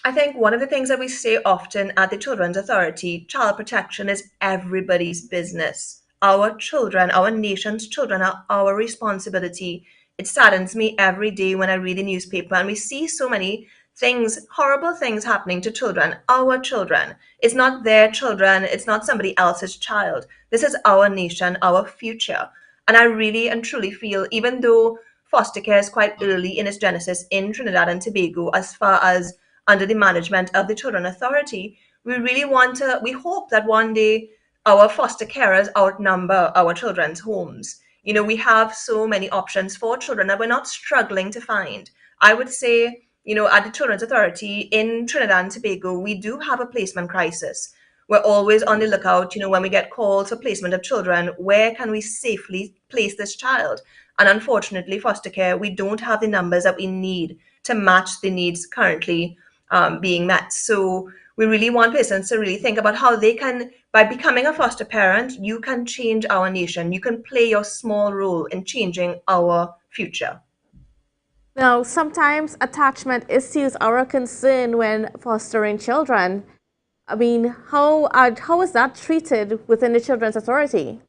I think one of the things that we say often at the Children's Authority, child protection is everybody's business. Our children, our nation's children, are our responsibility. It saddens me every day when I read the newspaper and we see so many things, horrible things happening to children, our children. It's not their children, it's not somebody else's child. This is our nation, our future. And I really and truly feel, even though foster care is quite early in its genesis in Trinidad and Tobago, as far as under the management of the Children's Authority, we really we hope that one day our foster carers outnumber our children's homes. We have so many options for children that we're not struggling to find. I would say, at the Children's Authority in Trinidad and Tobago, we do have a placement crisis. We're always on the lookout, when we get calls for placement of children, where can we safely place this child? And unfortunately, foster care, we don't have the numbers that we need to match the needs currently being met. So we really want persons to really think about how they can, by becoming a foster parent, you can change our nation. You can play your small role in changing our future. Now, sometimes attachment issues are a concern when fostering children. I mean, how is that treated within the Children's Authority?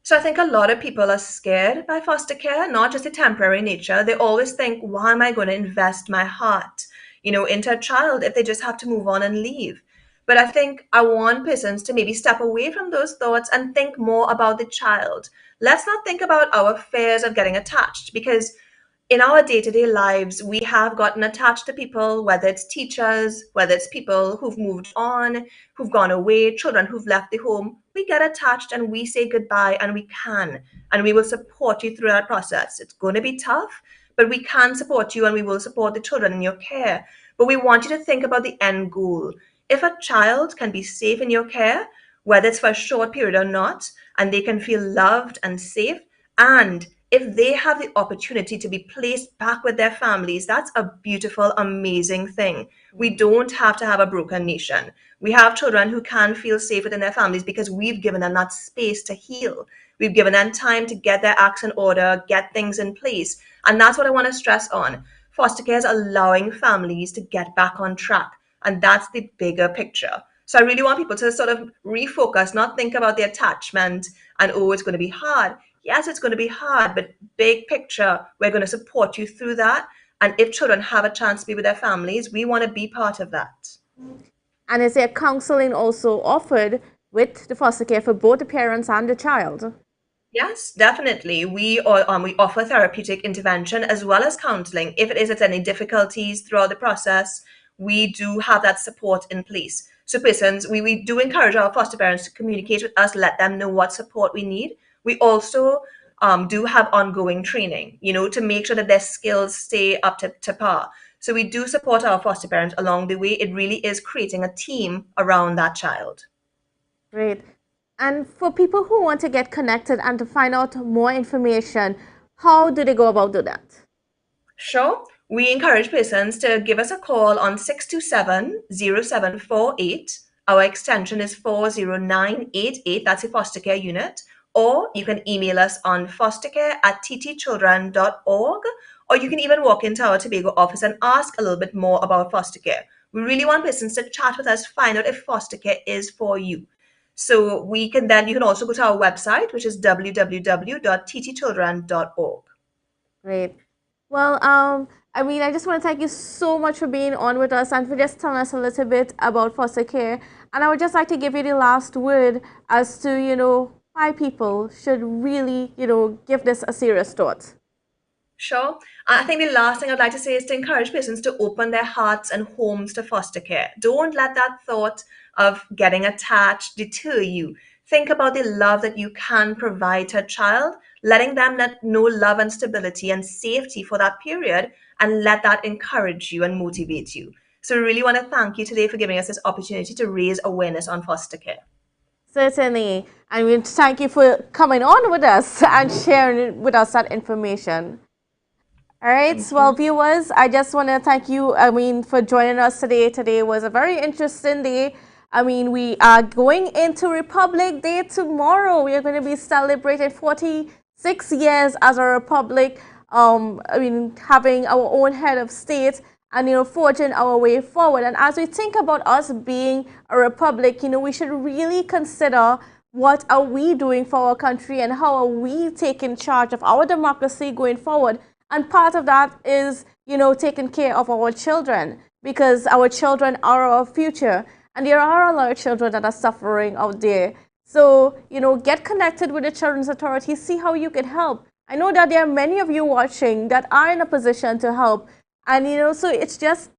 So I think a lot of people are scared by foster care, not just the temporary nature. They always think, why am I going to invest my heart, into a child if they just have to move on and leave? But I think I want persons to maybe step away from those thoughts and think more about the child. Let's not think about our fears of getting attached, because in our day-to-day lives, we have gotten attached to people, whether it's teachers, whether it's people who've moved on, who've gone away, children who've left the home. We get attached and we say goodbye, and we can, and we will support you through that process. It's going to be tough, but we can support you and we will support the children in your care. But we want you to think about the end goal. If a child can be safe in your care, whether it's for a short period or not, and they can feel loved and safe, and if they have the opportunity to be placed back with their families, that's a beautiful, amazing thing. We don't have to have a broken nation. We have children who can feel safe within their families because we've given them that space to heal. We've given them time to get their acts in order, get things in place. And that's what I want to stress on. Foster care is allowing families to get back on track. And that's the bigger picture. So I really want people to sort of refocus, not think about the attachment and, oh, it's going to be hard. Yes, it's going to be hard, but big picture, we're going to support you through that. And if children have a chance to be with their families, we want to be part of that. And is there counseling also offered with the foster care for both the parents and the child? Yes, definitely. We offer therapeutic intervention as well as counseling. If it is at any difficulties throughout the process, we do have that support in place. So persons, we do encourage our foster parents to communicate with us, let them know what support we need. We also do have ongoing training, to make sure that their skills stay up to par. So we do support our foster parents along the way. It really is creating a team around that child. Great. And for people who want to get connected and to find out more information, how do they go about doing that? Sure. We encourage persons to give us a call on 627-0748. Our extension is 40988. That's a foster care unit. Or you can email us on fostercare@ttchildren.org. Or you can even walk into our Tobago office and ask a little bit more about foster care. We really want persons to chat with us, find out if foster care is for you. So you can also go to our website, which is www.ttchildren.org. Great. Well, I just want to thank you so much for being on with us and for just telling us a little bit about foster care. And I would just like to give you the last word as to, why people should really, give this a serious thought. Sure. I think the last thing I'd like to say is to encourage persons to open their hearts and homes to foster care. Don't let that thought of getting attached deter you. Think about the love that you can provide to a child, letting them know love and stability and safety for that period, and let that encourage you and motivate you. So we really want to thank you today for giving us this opportunity to raise awareness on foster care. Certainly. And we thank you for coming on with us and sharing with us that information. All right, well, viewers, I just want to thank you, for joining us today. Today was a very interesting day. We are going into Republic Day tomorrow. We are going to be celebrating 46 years as a republic, having our own head of state and, forging our way forward. And as we think about us being a republic, we should really consider what are we doing for our country and how are we taking charge of our democracy going forward. And part of that is, taking care of our children, because our children are our future. And there are a lot of children that are suffering out there. So, get connected with the Children's Authority, see how you can help. I know that there are many of you watching that are in a position to help. And, so it's just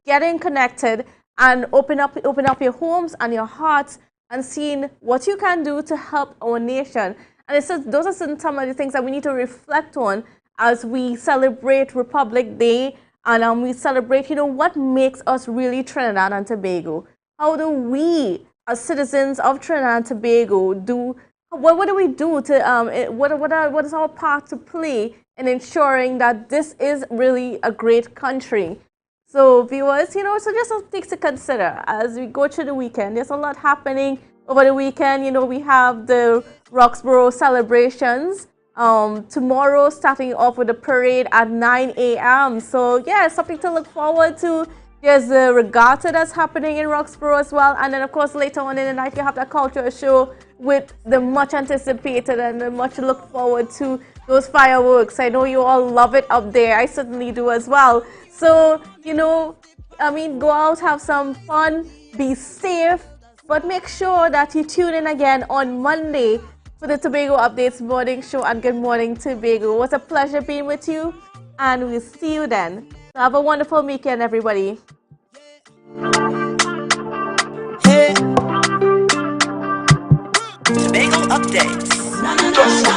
getting connected and open up your homes and your hearts and seeing what you can do to help our nation. And those are some of the things that we need to reflect on as we celebrate Republic Day and we celebrate, what makes us really Trinidad and Tobago. How do we, as citizens of Trinidad and Tobago, what do we do to, what is our part to play in ensuring that this is really a great country? So viewers, so just some things to consider as we go through the weekend. There's a lot happening over the weekend. We have the Roxborough celebrations. Tomorrow, starting off with a parade at 9 a.m. So, yeah, something to look forward to. There's the regatta that's happening in Roxborough as well. And then, of course, later on in the night, you have that cultural show with the much anticipated and the much looked forward to those fireworks. I know you all love it up there. I certainly do as well. So, you know, I mean, go out, have some fun, be safe, but make sure that you tune in again on Monday for the Tobago Updates Morning Show and Good Morning Tobago. It was a pleasure being with you, and we'll see you then. So have a wonderful weekend, everybody. Tobago Updates.